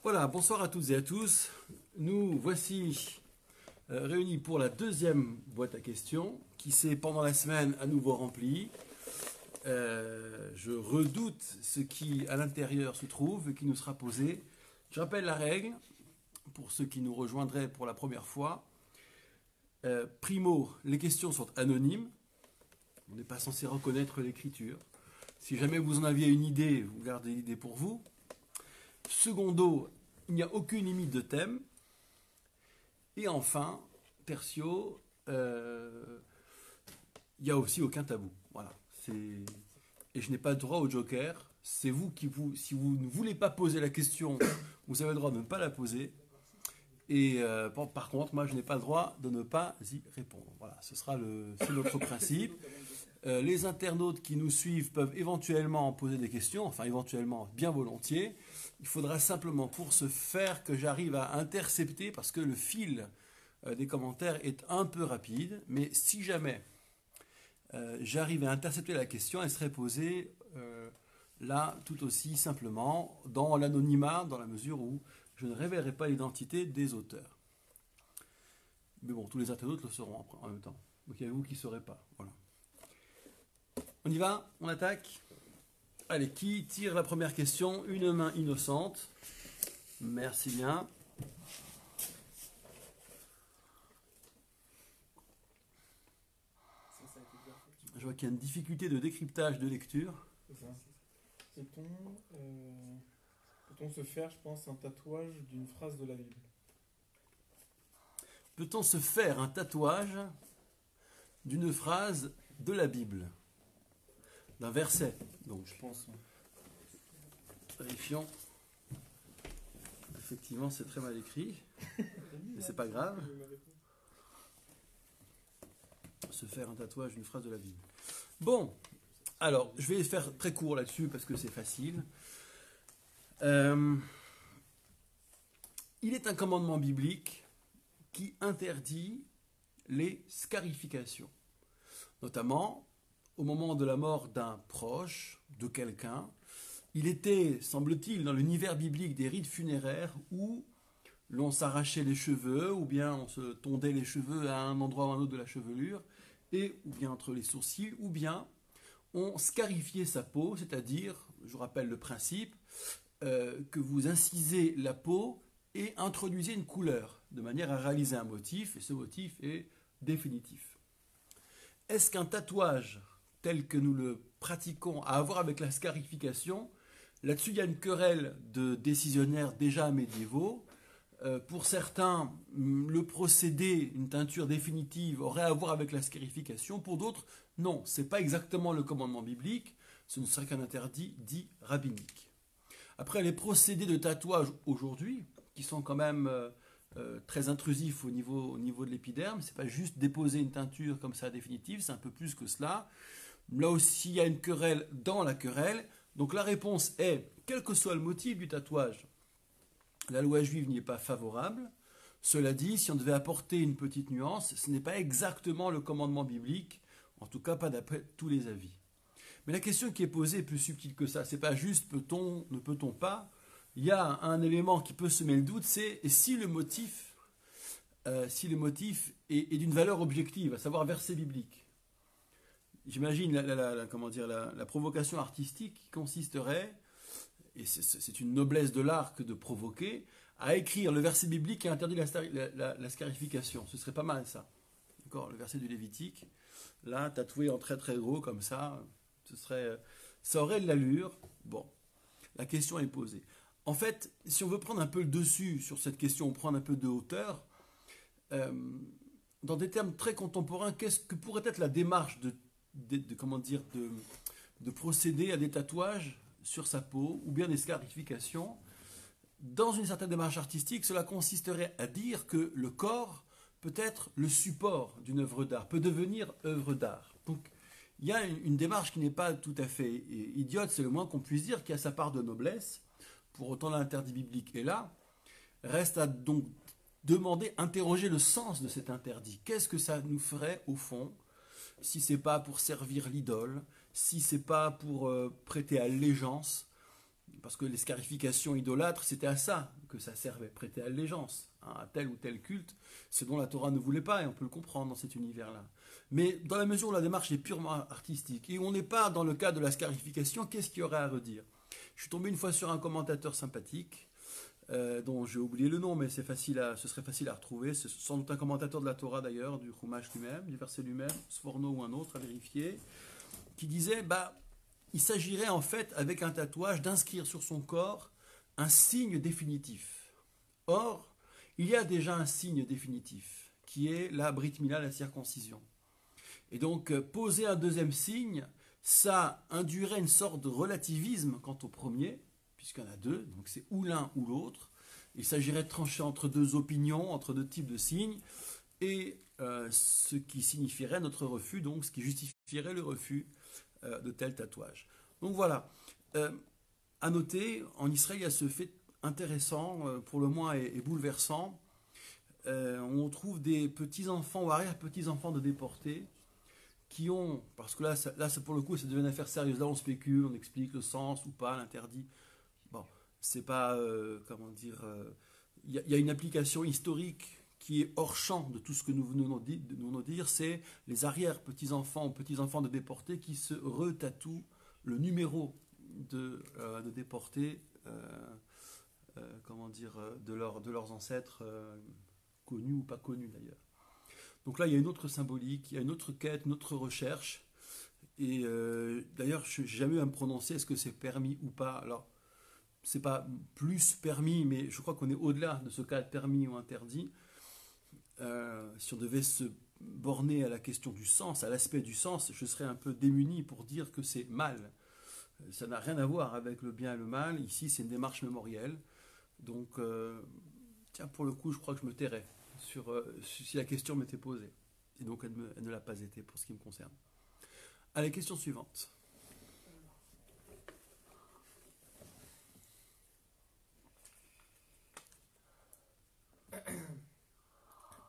Voilà, bonsoir à toutes et à tous. Nous voici réunis pour la deuxième boîte à questions qui s'est pendant la semaine à nouveau remplie. Je redoute ce qui à l'intérieur se trouve et qui nous sera posé. Je rappelle la règle pour ceux qui nous rejoindraient pour la première fois. Primo, les questions sont anonymes. On n'est pas censé reconnaître l'écriture. Si jamais vous en aviez une idée, vous gardez l'idée pour vous. Secondo, il n'y a aucune limite de thème. Et enfin, tertio, il n'y a aussi aucun tabou. Voilà. Et je n'ai pas le droit au joker. C'est vous qui si vous ne voulez pas poser la question, vous avez le droit de ne pas la poser. Et par contre, moi, je n'ai pas le droit de ne pas y répondre. Voilà, c'est notre principe. Les internautes qui nous suivent peuvent éventuellement poser des questions, enfin éventuellement, bien volontiers. Il faudra simplement pour ce faire que j'arrive à intercepter, parce que le fil des commentaires est un peu rapide, mais si jamais j'arrive à intercepter la question, elle serait posée là tout aussi simplement, dans l'anonymat, dans la mesure où je ne révélerai pas l'identité des auteurs. Mais bon, tous les internautes le sauront en même temps. Donc il y a vous qui ne saurez pas. Voilà. On y va? On attaque? Allez, qui tire la première question? Une main innocente. Merci bien. Je vois qu'il y a une difficulté de décryptage de lecture. Peut-on se faire, je pense, un tatouage d'une phrase de la Bible? Peut-on se faire un tatouage d'une phrase de la Bible? D'un verset, donc. Je pense. Vérifions. Effectivement, c'est très mal écrit, mais c'est pas grave. Se faire un tatouage d'une phrase de la Bible. Bon, alors, je vais faire très court là-dessus parce que c'est facile. Il est un commandement biblique qui interdit les scarifications, notamment au moment de la mort d'un proche, de quelqu'un. Il était, semble-t-il, dans l'univers biblique des rites funéraires où l'on s'arrachait les cheveux, ou bien on se tondait les cheveux à un endroit ou à un autre de la chevelure, ou bien entre les sourcils, ou bien on scarifiait sa peau, c'est-à-dire, je vous rappelle le principe, que vous incisez la peau et introduisez une couleur, de manière à réaliser un motif, et ce motif est définitif. Est-ce qu'un tatouage tel que nous le pratiquons a à voir avec la scarification? Là-dessus, il y a une querelle de décisionnaires déjà médiévaux. Pour certains, le procédé, une teinture définitive, aurait à voir avec la scarification. Pour d'autres, non, ce n'est pas exactement le commandement biblique, ce ne serait qu'un interdit dit rabbinique. Après, les procédés de tatouage aujourd'hui, qui sont quand même très intrusifs au niveau de l'épiderme, c'est pas juste déposer une teinture comme ça définitive, c'est un peu plus que cela. Là aussi, il y a une querelle dans la querelle. Donc la réponse est, quel que soit le motif du tatouage, la loi juive n'y est pas favorable. Cela dit, si on devait apporter une petite nuance, ce n'est pas exactement le commandement biblique, en tout cas pas d'après tous les avis. Mais la question qui est posée est plus subtile que ça. C'est pas juste peut-on, ne peut-on pas. Il y a un élément qui peut semer le doute, c'est si le motif, est d'une valeur objective, à savoir verset biblique. J'imagine la provocation artistique qui consisterait, et c'est une noblesse de l'art que de provoquer, à écrire le verset biblique qui interdit la scarification. Ce serait pas mal ça. D'accord, le verset du Lévitique, là, tatoué en très très gros comme ça, ça aurait de l'allure. Bon, la question est posée. En fait, si on veut prendre un peu le dessus sur cette question, prendre un peu de hauteur, dans des termes très contemporains, qu'est-ce que pourrait être la démarche de procéder à des tatouages sur sa peau ou bien des scarifications? Dans une certaine démarche artistique, cela consisterait à dire que le corps peut être le support d'une œuvre d'art, peut devenir œuvre d'art. Donc il y a une démarche qui n'est pas tout à fait idiote, c'est le moins qu'on puisse dire, qui a sa part de noblesse. Pour autant, l'interdit biblique est là. Reste à donc demander, interroger le sens de cet interdit. Qu'est-ce que ça nous ferait au fond si c'est pas pour servir l'idole, si c'est pas pour prêter allégeance, parce que les scarifications idolâtres, c'était à ça que ça servait, prêter allégeance à tel ou tel culte, ce dont la Torah ne voulait pas, et on peut le comprendre dans cet univers-là. Mais dans la mesure où la démarche est purement artistique, et où on n'est pas dans le cas de la scarification, qu'est-ce qu'il y aurait à redire? Je suis tombé une fois sur un commentateur sympathique, dont j'ai oublié le nom, mais ce serait facile à retrouver. C'est sans doute un commentateur de la Torah d'ailleurs, du Chumash lui-même, du verset lui-même, Sforno ou un autre, à vérifier, qui disait, il s'agirait en fait, avec un tatouage, d'inscrire sur son corps un signe définitif. Or, il y a déjà un signe définitif, qui est la Brit Mila, la circoncision. Et donc, poser un deuxième signe, ça induirait une sorte de relativisme quant au premier, puisqu'il y en a deux, donc c'est ou l'un ou l'autre. Il s'agirait de trancher entre deux opinions, entre deux types de signes, et ce qui signifierait notre refus, donc ce qui justifierait le refus de tel tatouage. Donc voilà, à noter, en Israël, il y a ce fait intéressant, pour le moins et bouleversant. On trouve des petits-enfants ou arrière-petits-enfants de déportés qui ont, parce que là pour le coup, ça devient une affaire sérieuse. Là, on spécule, on explique le sens ou pas, l'interdit. Bon, c'est pas, il y a une application historique qui est hors champ de tout ce que nous venons de dire, c'est les arrière-petits-enfants ou petits-enfants de déportés qui se retatouent le numéro de déportés, de leurs ancêtres, connus ou pas connus d'ailleurs. Donc là, il y a une autre symbolique, il y a une autre quête, une autre recherche. Et d'ailleurs, je n'ai jamais eu à me prononcer, est-ce que c'est permis ou pas? Alors, c'est pas plus permis, mais je crois qu'on est au-delà de ce cas de permis ou interdit. Si on devait se borner à la question du sens, à l'aspect du sens, je serais un peu démuni pour dire que c'est mal. Ça n'a rien à voir avec le bien et le mal. Ici, c'est une démarche mémorielle. Donc, tiens, pour le coup, je crois que je me tairais si la question m'était posée. Et donc, elle ne l'a pas été pour ce qui me concerne. Allez, question suivante.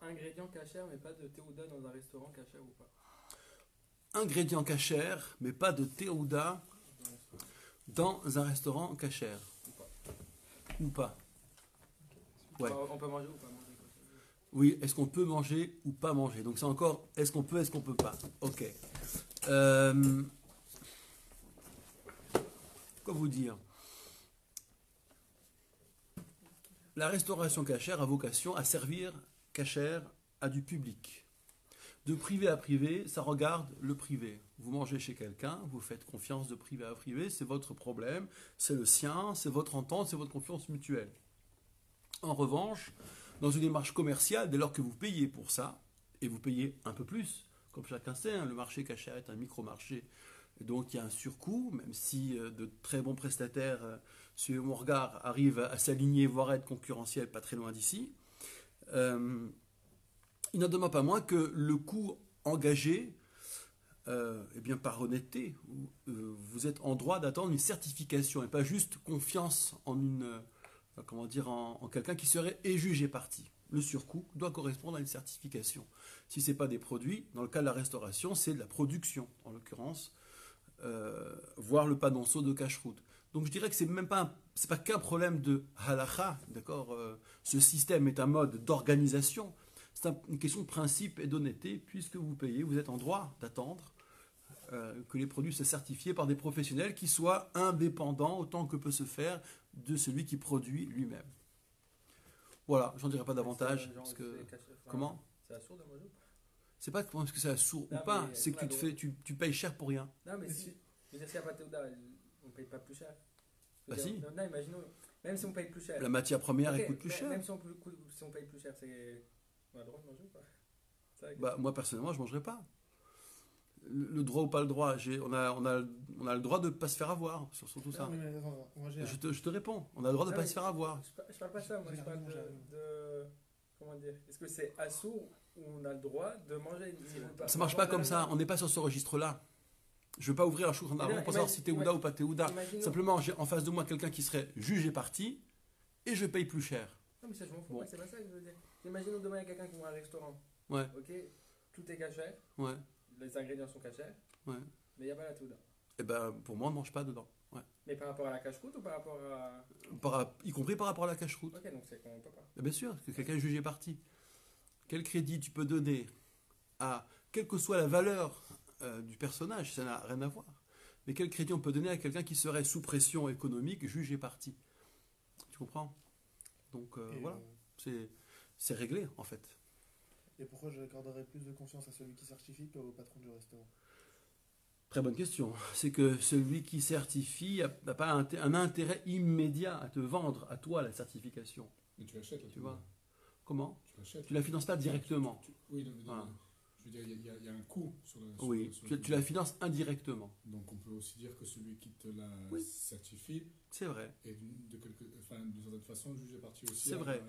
Ingrédient cachère, mais pas de théouda dans un restaurant cachère ou pas? Ingrédient cachère, mais pas de théouda dans un restaurant cachère. Ou pas. Ouais. On peut manger ou pas manger? Oui, est-ce qu'on peut manger ou pas manger? Donc c'est encore, est-ce qu'on peut pas? Ok. Quoi vous dire? La restauration cachère a vocation à servir cachère à du public. De privé à privé, ça regarde le privé. Vous mangez chez quelqu'un, vous faites confiance de privé à privé, c'est votre problème, c'est le sien, c'est votre entente, c'est votre confiance mutuelle. En revanche, dans une démarche commerciale, dès lors que vous payez pour ça, et vous payez un peu plus, comme chacun sait, le marché cachère est un micro-marché, et donc il y a un surcoût, même si de très bons prestataires, suivant mon regard, arrivent à s'aligner, voire à être concurrentiels, pas très loin d'ici. Il n'en demeure pas moins que le coût engagé, par honnêteté, vous êtes en droit d'attendre une certification et pas juste confiance en en quelqu'un qui serait jugé parti. Le surcoût doit correspondre à une certification. Si ce n'est pas des produits, dans le cas de la restauration, c'est de la production, en l'occurrence, voire le panonceau de cache-route. Donc je dirais que c'est pas qu'un problème de halakha, d'accord. Ce système est un mode d'organisation. C'est une question de principe et d'honnêteté, puisque vous payez, vous êtes en droit d'attendre que les produits soient certifiés par des professionnels qui soient indépendants autant que peut se faire de celui qui produit lui-même. Voilà, j'en dirai pas davantage. Comment? C'est assourd de manger? C'est pas parce que c'est assourd ou pas, c'est que tu payes cher pour rien. Non, mais si. Je veux dire, s'il n'y a pas de théouda, on ne paye pas plus cher. Si. Non, imaginons, même si on paye plus cher. La matière première, elle coûte plus cher. Même si on paye plus cher, on a le droit de manger ou pas? Moi, personnellement, je ne mangerai pas. Le droit ou pas le droit, on a le droit de ne pas se faire avoir sur tout ça. Je te réponds, on a le droit de ne pas se faire avoir. Je parle pas de ça, moi je parle de comment dire, est-ce que c'est assourd ou on a le droit de manger? Ça marche pas comme ça, on n'est pas sur ce registre-là. Je ne veux pas ouvrir la chose en avant pour savoir si Théouda ou pas Théouda. Simplement, j'ai en face de moi quelqu'un qui serait jugé parti et je paye plus cher. Non, mais ça, je m'en fous, c'est pas ça que je veux dire. Imaginons demain, il y a quelqu'un qui va à un restaurant. Ouais. Ok, tout est cachère. Ouais. Les ingrédients sont cachers. Ouais. Mais il n'y a pas la Théouda. Eh ben, pour moi, on ne mange pas dedans. Ouais. Mais par rapport à la cache-route ou par rapport à... Y compris par rapport à la cache-route. Ok, donc c'est qu'on peut pas. Bien sûr, que quelqu'un est jugé parti. Quel crédit tu peux donner à, quelle que soit la valeur du personnage, ça n'a rien à voir. Mais quel crédit on peut donner à quelqu'un qui serait sous pression économique, jugé parti? Tu comprends? Donc voilà, c'est réglé en fait. Et pourquoi je accorderais plus de confiance à celui qui certifie qu'au patron du restaurant? Très bonne question. C'est que celui qui certifie n'a pas un intérêt immédiat à te vendre à toi la certification. Mais tu l'achètes, là, Tu vois? Comment? Tu l'achètes. Tu la finances pas directement. Oui, non, mais Voilà. je veux dire, il y a un coût sur le. Sur Oui, le- sur tu le- la finances indirectement. Donc on peut aussi dire que celui qui te la Oui. certifie C'est vrai. est d'une certaine façon jugé parti aussi. C'est vrai.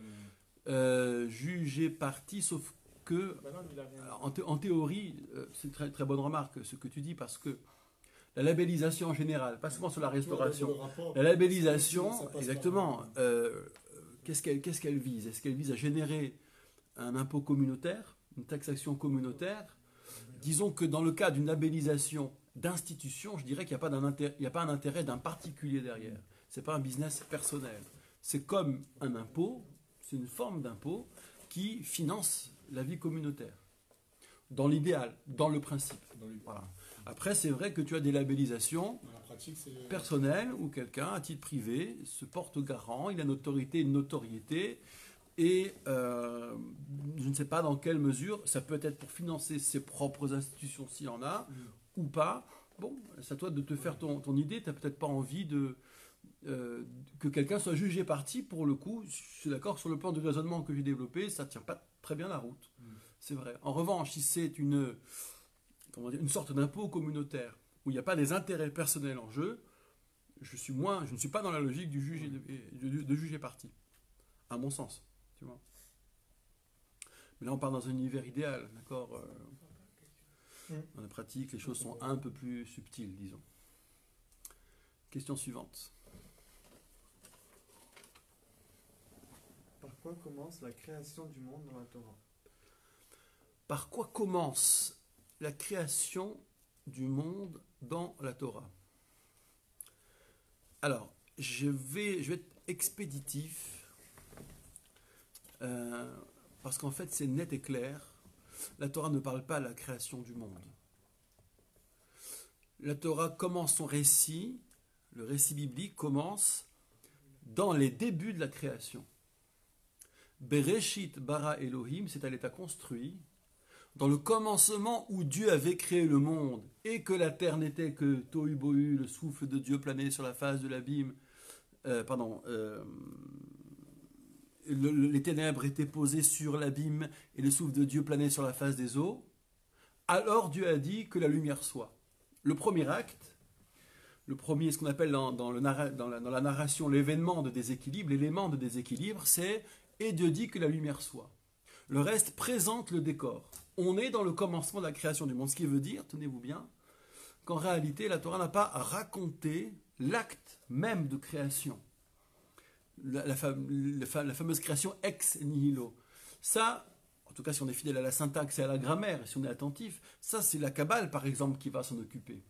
euh, Jugé parti, sauf que, Bah non, lui, il a rien. alors, en théorie, c'est une très, très bonne remarque ce que tu dis, parce que la labellisation en général, pas seulement sur la restauration, le rapport, la labellisation, ça passe par- exactement, qu'est-ce qu'elle vise? Est-ce qu'elle vise à générer un impôt communautaire, une taxation communautaire? Disons que dans le cas d'une labellisation d'institution, je dirais qu'il n'y a pas un intérêt d'un particulier derrière. Ce n'est pas un business personnel. C'est comme un impôt, c'est une forme d'impôt qui finance la vie communautaire. Dans l'idéal, dans le principe. dans les- Voilà. Après, c'est vrai que tu as des labellisations Dans la pratique, c'est. personnelles où quelqu'un, à titre privé, se porte garant, il a une notoriété, et je ne sais pas dans quelle mesure, ça peut être pour financer ses propres institutions s'il y en a, ou pas. Bon, c'est à toi de te faire ton idée, tu n'as peut-être pas envie que quelqu'un soit jugé parti. Pour le coup, je suis d'accord, sur le plan du raisonnement que j'ai développé, ça ne tient pas très bien la route. C'est vrai. En revanche, si c'est une sorte d'impôt communautaire où il n'y a pas des intérêts personnels en jeu, je ne suis pas dans la logique du juge de juger parti, à mon sens. Tu vois. Mais là, on part dans un univers idéal, d'accord. Dans la pratique, les choses sont un peu plus subtiles, disons. Question suivante. Par quoi commence la création du monde dans la Torah? Par quoi commence la création du monde dans la Torah? Alors, je vais être expéditif, parce qu'en fait, c'est net et clair. La Torah ne parle pas de la création du monde. La Torah commence son récit, le récit biblique commence dans les débuts de la création. Bereshit bara Elohim, c'est à l'état construit, dans le commencement où Dieu avait créé le monde et que la terre n'était que tohu bohu, le souffle de Dieu planait sur la face de l'abîme, les ténèbres étaient posées sur l'abîme et le souffle de Dieu planait sur la face des eaux, alors Dieu a dit que la lumière soit. Le premier acte, ce qu'on appelle dans la narration l'événement de déséquilibre, l'élément de déséquilibre, c'est « et Dieu dit que la lumière soit ». Le reste présente le décor. On est dans le commencement de la création du monde, ce qui veut dire, tenez-vous bien, qu'en réalité, la Torah n'a pas raconté l'acte même de création. La fameuse création ex nihilo. Ça, en tout cas si on est fidèle à la syntaxe et à la grammaire, et si on est attentif, ça c'est la Kabbale par exemple qui va s'en occuper.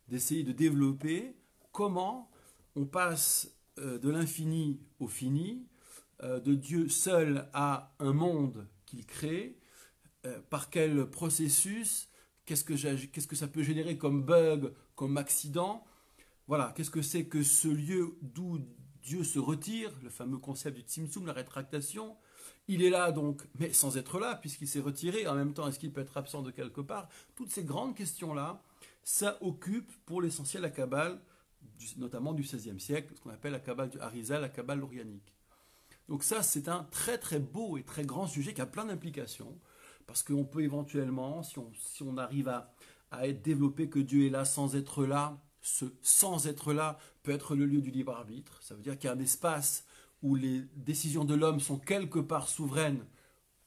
D'essayer de développer comment on passe de l'infini au fini, de Dieu seul à un monde qu'il crée, par quel processus, qu'est-ce que ça peut générer comme bug, comme accident. Voilà, qu'est-ce que c'est que ce lieu d'où Dieu se retire, le fameux concept du tzimtzum, la rétractation. Il est là donc, mais sans être là, puisqu'il s'est retiré. En même temps, est-ce qu'il peut être absent de quelque part? Toutes ces grandes questions-là, ça occupe pour l'essentiel la Kabbale, notamment du XVIe siècle, ce qu'on appelle la Kabbale du Harizal, la Kabbale orianique. Donc ça, c'est un très très beau et très grand sujet qui a plein d'implications, parce qu'on peut éventuellement, si on arrive à être développé que Dieu est là sans être là, ce sans être là peut être le lieu du libre arbitre. Ça veut dire qu'il y a un espace où les décisions de l'homme sont quelque part souveraines,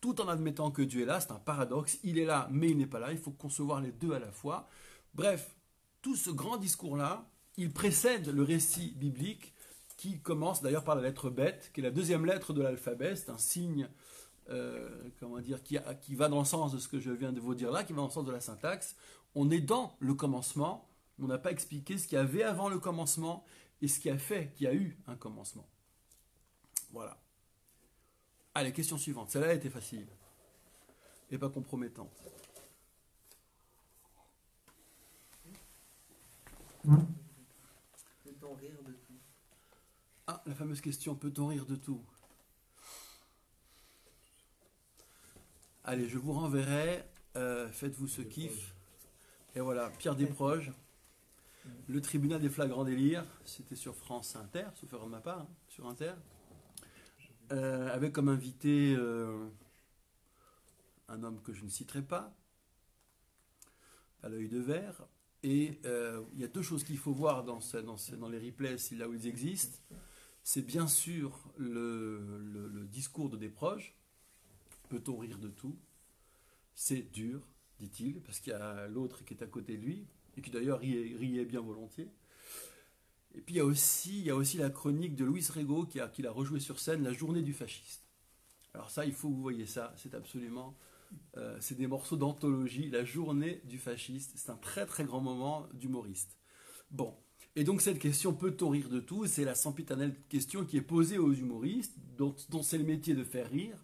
tout en admettant que Dieu est là. C'est un paradoxe. Il est là, mais il n'est pas là. Il faut concevoir les deux à la fois. Bref, tout ce grand discours-là, il précède le récit biblique qui commence d'ailleurs par la lettre bête, qui est la deuxième lettre de l'alphabet. C'est un signe qui va dans le sens de ce que je viens de vous dire là, qui va dans le sens de la syntaxe. On est dans le commencement. On n'a pas expliqué ce qu'il y avait avant le commencement et ce qui a fait qu'il y a eu un commencement. Voilà. Allez, question suivante. Celle-là était facile et pas compromettante. Peut-on rire de tout? Ah, la fameuse question, peut-on rire de tout? Allez, je vous renverrai, faites-vous ce kiff. Et voilà, Pierre Desproges, le tribunal des flagrants délires, c'était sur France Inter, sauf erreur de ma part, hein, sur Inter, avec comme invité un homme que je ne citerai pas, à l'œil de verre. Et il y a deux choses qu'il faut voir dans les replays, là où ils existent. C'est bien sûr le discours de Desproges. Peut-on rire de tout? C'est dur, dit-il, parce qu'il y a l'autre qui est à côté de lui, et qui d'ailleurs riait bien volontiers. Et puis il y a aussi la chronique de Louis Rego qui l'a rejoué sur scène, La journée du fasciste. Alors ça, il faut que vous voyez ça, c'est absolument... c'est des morceaux d'anthologie, La journée du fasciste. C'est un très très grand moment d'humoriste. Bon, et donc cette question, peut-on rire de tout? C'est la sempiternelle question qui est posée aux humoristes, dont c'est le métier de faire rire.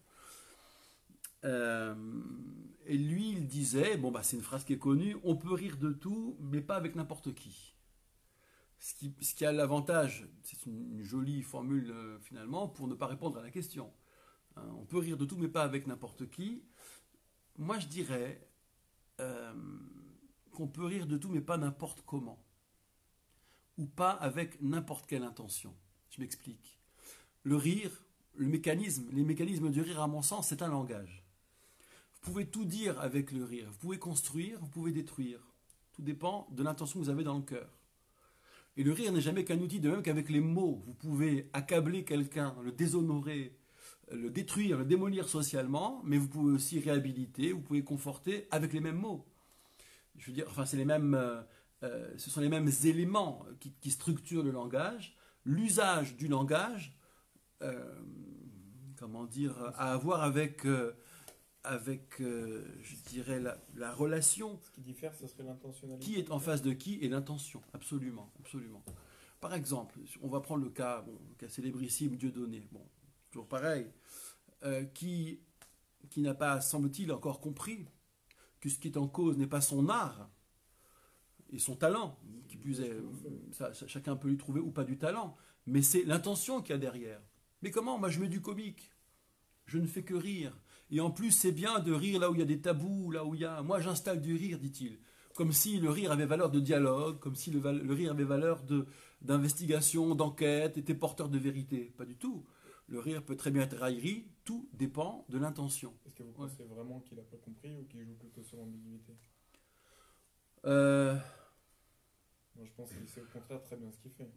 Et lui, il disait, bon bah c'est une phrase qui est connue, on peut rire de tout, mais pas avec n'importe qui. Ce qui a l'avantage, c'est une jolie formule finalement, pour ne pas répondre à la question. Hein, on peut rire de tout, mais pas avec n'importe qui. Moi, je dirais qu'on peut rire de tout, mais pas n'importe comment. Ou pas avec n'importe quelle intention. Je m'explique. Le rire, les mécanismes du rire, à mon sens, c'est un langage. Vous pouvez tout dire avec le rire. Vous pouvez construire, vous pouvez détruire. Tout dépend de l'intention que vous avez dans le cœur. Et le rire n'est jamais qu'un outil, de même qu'avec les mots. Vous pouvez accabler quelqu'un, le déshonorer, le détruire, le démolir socialement, mais vous pouvez aussi réhabiliter, vous pouvez conforter avec les mêmes mots. Je veux dire, enfin, c'est les mêmes, ce sont les mêmes éléments qui structurent le langage. L'usage du langage, comment dire, à avoir avec, je dirais, la relation. Ce qui diffère, ce serait l'intentionnalité. Qui est en face de qui et l'intention, absolument, absolument. Par exemple, on va prendre le cas célébrissime Dieudonné. Bon, toujours pareil, qui n'a pas, semble-t-il, encore compris que ce qui est en cause n'est pas son art et son talent, qui plus est, chacun peut lui trouver ou pas du talent, mais c'est l'intention qu'il y a derrière. Mais comment? Moi, je mets du comique, je ne fais que rire, et en plus, c'est bien de rire là où il y a des tabous, là où il y a... Moi, j'installe du rire, dit-il, comme si le rire avait valeur de dialogue, comme si le rire avait valeur d'investigation, d'enquête, était porteur de vérité. Pas du tout. Le rire peut très bien être raillerie, tout dépend de l'intention. Est-ce que vous pensez vraiment qu'il n'a pas compris ou qu'il joue plutôt sur l'ambiguïté? Moi, je pense qu'il sait au contraire très bien ce qu'il fait.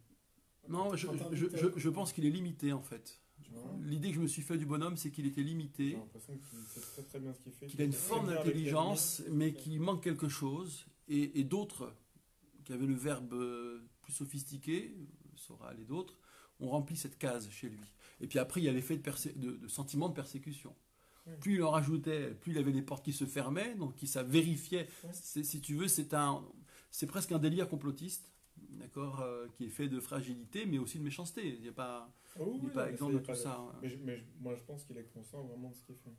Non, je pense qu'il est limité en fait. L'idée que je me suis fait du bonhomme, c'est qu'il était limité, J'ai l'impression qu'il sait très très bien ce qu'il fait. qu'il a une forme d'intelligence, mais qu'il manque quelque chose, et d'autres, qui avaient le verbe plus sophistiqué, Soral et d'autres, ont rempli cette case chez lui. Et puis après, il y a l'effet de sentiment de persécution. Oui. Plus il en rajoutait, plus il avait les portes qui se fermaient, donc ça vérifiait. Oui. Si tu veux, c'est presque un délire complotiste, d'accord, qui est fait de fragilité, mais aussi de méchanceté. Il n'est pas, exempt de tout ça. Mais moi, je pense qu'il est conscient vraiment de ce qu'il fait.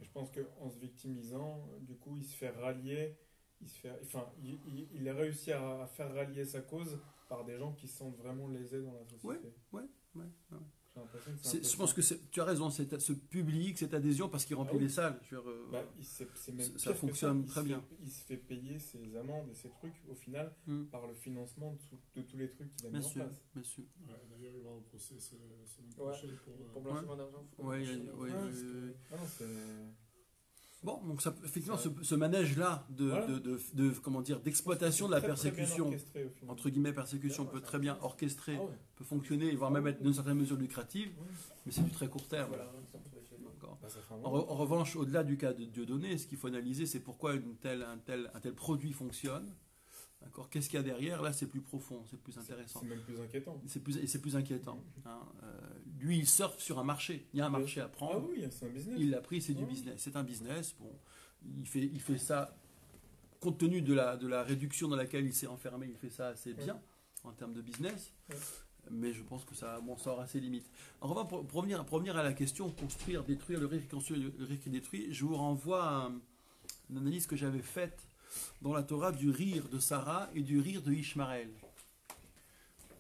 Et je pense qu'en se victimisant, du coup, il se fait rallier. Il a réussi à faire rallier sa cause par des gens qui se sentent vraiment lésés dans la société. Ouais. J'ai l'impression que c'est Je pense que tu as raison, ce public, cette adhésion, parce qu'il remplit les salles. C'est même ça pire fonctionne que très bien. Il se fait payer ses amendes et ses trucs, au final, par le financement de tous les trucs qu'il a mis en place. Bien sûr. Ouais, d'ailleurs, il va au procès semaine Ouais, prochaine pour blanchiment d'argent. Bon, donc effectivement, ce manège-là d'exploitation de la persécution, entre guillemets persécution, peut très bien orchestrer, peut fonctionner, voire même être d'une certaine mesure lucrative, mais c'est du très court terme. En revanche, au-delà du cas de Dieudonné, ce qu'il faut analyser, c'est pourquoi un tel produit fonctionne. D'accord. Qu'est-ce qu'il y a derrière? Là, c'est plus profond, c'est plus intéressant. C'est même plus inquiétant. C'est plus inquiétant. Hein. Lui, il surfe sur un marché. Il y a un marché à prendre. Ah oui, c'est un business. Il l'a pris, c'est du business. C'est un business. Bon, il fait ça, compte tenu de la réduction dans laquelle il s'est enfermé, il fait ça assez bien. en termes de business. Ouais. Mais je pense que ça aura ses limites. En revanche, pour revenir à la question construire, détruire, le rire qui construit, le rire qui détruit, je vous renvoie à une analyse que j'avais faite dans la Torah du rire de Sarah et du rire de Ishmaël.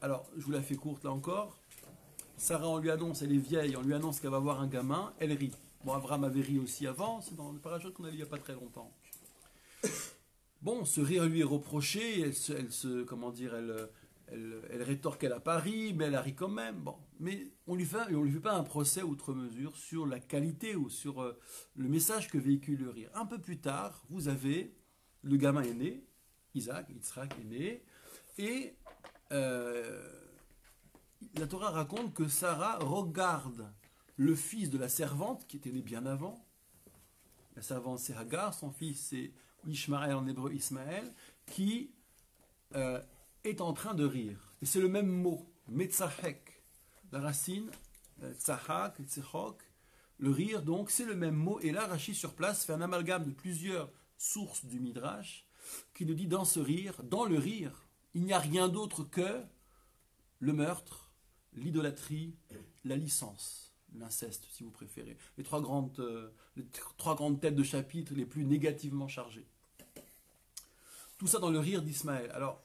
Alors, je vous la fais courte là encore. Sarah, on lui annonce, elle est vieille, on lui annonce qu'elle va avoir un gamin, elle rit. Bon, Abraham avait ri aussi avant, c'est dans le parachute qu'on a lu il n'y a pas très longtemps. Bon, ce rire lui est reproché, elle rétorque qu'elle a pas ri, mais elle a ri quand même. Bon, mais on lui fait pas un procès outre mesure sur la qualité ou sur le message que véhicule le rire. Un peu plus tard, vous avez le gamin est né, Yitzhak est né, et la Torah raconte que Sarah regarde le fils de la servante qui était né bien avant. La servante c'est Hagar, son fils c'est Ishmaël en hébreu Ismaël, qui est en train de rire. Et c'est le même mot, metzahek. La racine, tzahak, tzechok, le rire, donc c'est le même mot. Et là, Rashi sur place fait un amalgame de plusieurs sources du Midrash qui nous dit dans le rire, il n'y a rien d'autre que le meurtre, l'idolâtrie, la licence, l'inceste si vous préférez. Les trois grandes têtes de chapitre les plus négativement chargées. Tout ça dans le rire d'Ismaël. Alors,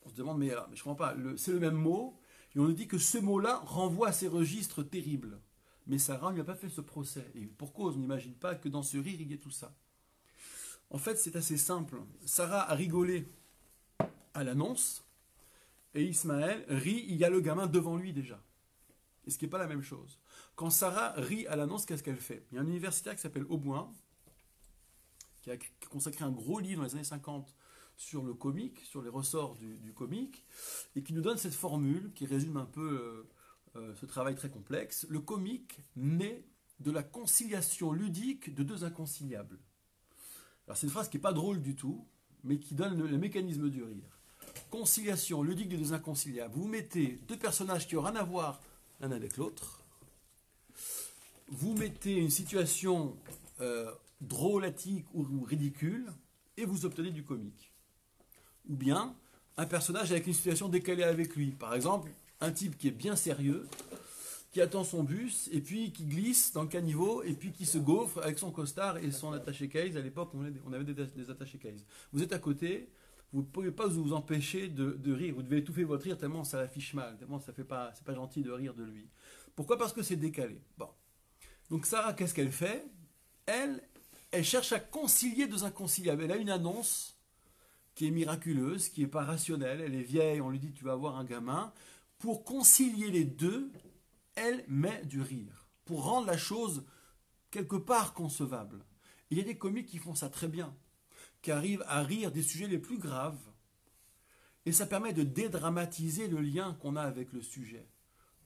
on se demande, mais je comprends pas, c'est le même mot, et on nous dit que ce mot-là renvoie à ces registres terribles. Mais Sarah ne lui a pas fait ce procès. Et pour cause, on n'imagine pas que dans ce rire, il y ait tout ça. En fait, c'est assez simple. Sarah a rigolé à l'annonce, et Ismaël rit, il y a le gamin devant lui déjà. Et ce qui n'est pas la même chose. Quand Sarah rit à l'annonce, qu'est-ce qu'elle fait? Il y a un universitaire qui s'appelle Auboin, qui a consacré un gros livre dans les années 50 sur le comique, sur les ressorts du comique, et qui nous donne cette formule qui résume un peu ce travail très complexe. Le comique naît de la conciliation ludique de deux inconciliables. Alors c'est une phrase qui n'est pas drôle du tout, mais qui donne le mécanisme du rire. Conciliation ludique de deux inconciliables. Vous mettez deux personnages qui n'ont rien à voir l'un avec l'autre. Vous mettez une situation drôlatique ou ridicule, et vous obtenez du comique. Ou bien un personnage avec une situation décalée avec lui. Par exemple, un type qui est bien sérieux, qui attend son bus, et puis qui glisse dans le caniveau, et puis qui se gaufre avec son costard et son attaché-case. À l'époque, on avait des attachés-case. Vous êtes à côté, vous ne pouvez pas vous empêcher de rire. Vous devez étouffer votre rire tellement ça affiche mal, tellement c'est pas gentil de rire de lui. Pourquoi? Parce que c'est décalé. Bon. Donc Sarah, qu'est-ce qu'elle fait? Elle cherche à concilier deux inconciliables. Elle a une annonce qui est miraculeuse, qui n'est pas rationnelle. Elle est vieille, on lui dit tu vas avoir un gamin. Pour concilier les deux, elle met du rire, pour rendre la chose quelque part concevable. Il y a des comiques qui font ça très bien, qui arrivent à rire des sujets les plus graves, et ça permet de dédramatiser le lien qu'on a avec le sujet,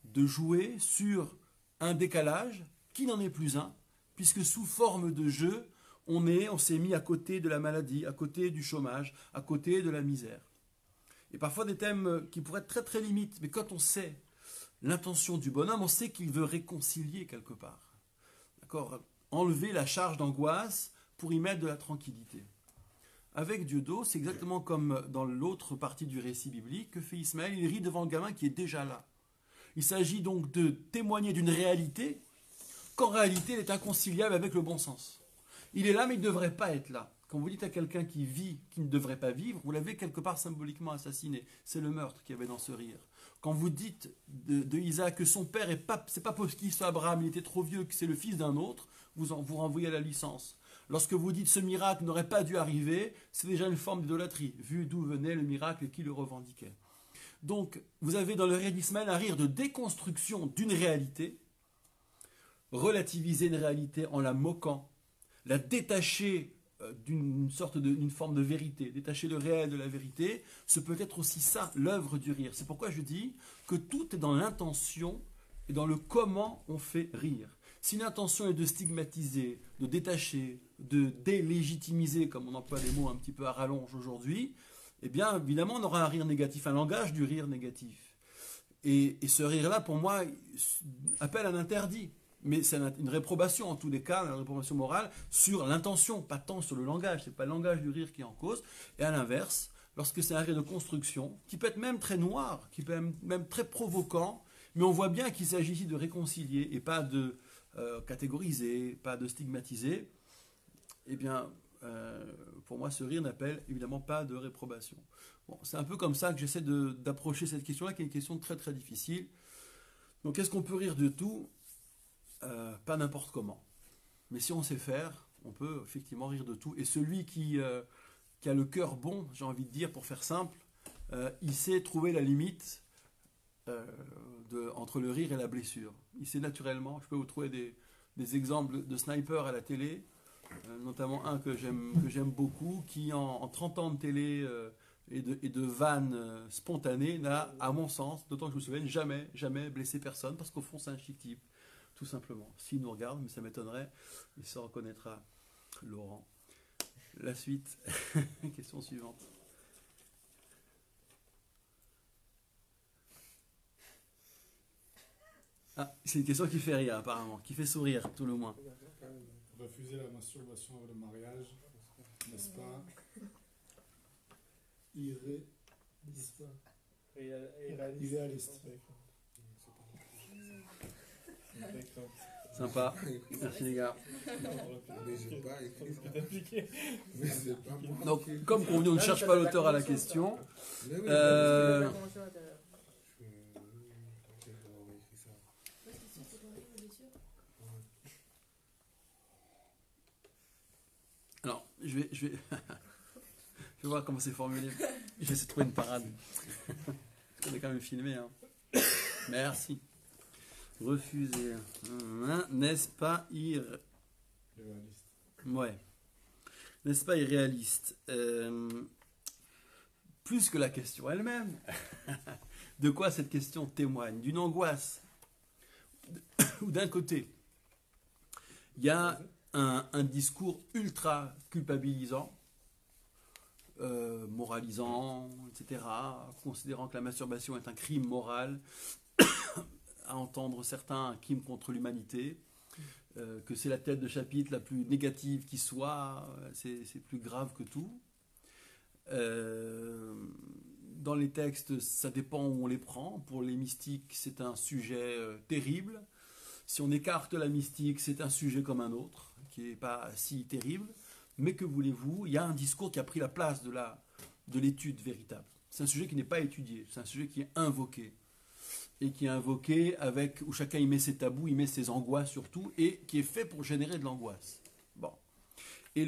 de jouer sur un décalage qui n'en est plus un, puisque sous forme de jeu, on s'est mis à côté de la maladie, à côté du chômage, à côté de la misère. Et parfois des thèmes qui pourraient être très très limites, mais quand on sait l'intention du bonhomme, on sait qu'il veut réconcilier quelque part. D'accord? Enlever la charge d'angoisse pour y mettre de la tranquillité. Avec Dieudo, c'est exactement comme dans l'autre partie du récit biblique que fait Ismaël, il rit devant le gamin qui est déjà là. Il s'agit donc de témoigner d'une réalité qu'en réalité, elle est inconciliable avec le bon sens. Il est là, mais il ne devrait pas être là. Quand vous dites à quelqu'un qui vit, qui ne devrait pas vivre, vous l'avez quelque part symboliquement assassiné. C'est le meurtre qu'il y avait dans ce rire. Quand vous dites de Isaac que son père, c'est pas parce qu'il soit Abraham, il était trop vieux, que c'est le fils d'un autre, vous renvoyez à la licence. Lorsque vous dites ce miracle n'aurait pas dû arriver, c'est déjà une forme d'idolâtrie, vu d'où venait le miracle et qui le revendiquait. Donc, vous avez dans le rire d'Ismaël un rire de déconstruction d'une réalité, relativiser une réalité en la moquant, la détacher d'une forme de vérité, détacher le réel de la vérité, ce peut être aussi ça, l'œuvre du rire. C'est pourquoi je dis que tout est dans l'intention et dans le comment on fait rire. Si l'intention est de stigmatiser, de détacher, de délégitimiser, comme on emploie des mots un petit peu à rallonge aujourd'hui, eh bien, évidemment, on aura un rire négatif, un langage du rire négatif. Et ce rire-là, pour moi, appelle un interdit. Mais c'est une réprobation, en tous les cas, une réprobation morale, sur l'intention, pas tant sur le langage. Ce n'est pas le langage du rire qui est en cause. Et à l'inverse, lorsque c'est un rire de construction, qui peut être même très noir, qui peut être même très provoquant, mais on voit bien qu'il s'agit ici de réconcilier et pas de catégoriser, pas de stigmatiser, eh bien, pour moi, ce rire n'appelle évidemment pas de réprobation. Bon, c'est un peu comme ça que j'essaie d'approcher cette question-là, qui est une question très très difficile. Donc, est-ce qu'on peut rire de tout? Pas n'importe comment. Mais si on sait faire, on peut effectivement rire de tout. Et celui qui a le cœur bon, j'ai envie de dire, pour faire simple, il sait trouver la limite entre le rire et la blessure. Il sait naturellement, je peux vous trouver des exemples de snipers à la télé, notamment un que j'aime beaucoup, qui en 30 ans de télé et de vannes spontanées n'a, à mon sens, d'autant que je me souviens, jamais blessé personne, parce qu'au fond c'est instinctif, tout simplement. S'il nous regarde, mais ça m'étonnerait, il se reconnaîtra. Laurent. La suite, question suivante. Ah, c'est une question qui fait rire apparemment, qui fait sourire tout le moins. Refuser la masturbation avant le mariage, n'est-ce pas irréaliste. Sympa, merci les gars. Donc, comme convenu, on ne cherche pas l'auteur à la question. Alors, je vais voir comment c'est formulé. Je vais essayer de trouver une parade. Parce qu'on est quand même filmé. Hein. Merci. Refuser. N'est-ce pas irréaliste? Ouais. N'est-ce pas irréaliste? Plus que la question elle-même, de quoi cette question témoigne? D'une angoisse. Ou d'un côté, il y a un discours ultra culpabilisant, moralisant, etc., considérant que la masturbation est un crime moral, à entendre certains un crime contre l'humanité, que c'est la tête de chapitre la plus négative qui soit, c'est plus grave que tout. Dans les textes, ça dépend où on les prend. Pour les mystiques, c'est un sujet terrible. Si on écarte la mystique, c'est un sujet comme un autre, qui n'est pas si terrible. Mais que voulez-vous, il y a un discours qui a pris la place de l'étude véritable. C'est un sujet qui n'est pas étudié, c'est un sujet qui est invoqué. Et qui est invoqué où chacun y met ses tabous, il met ses angoisses surtout, et qui est fait pour générer de l'angoisse. Bon. Et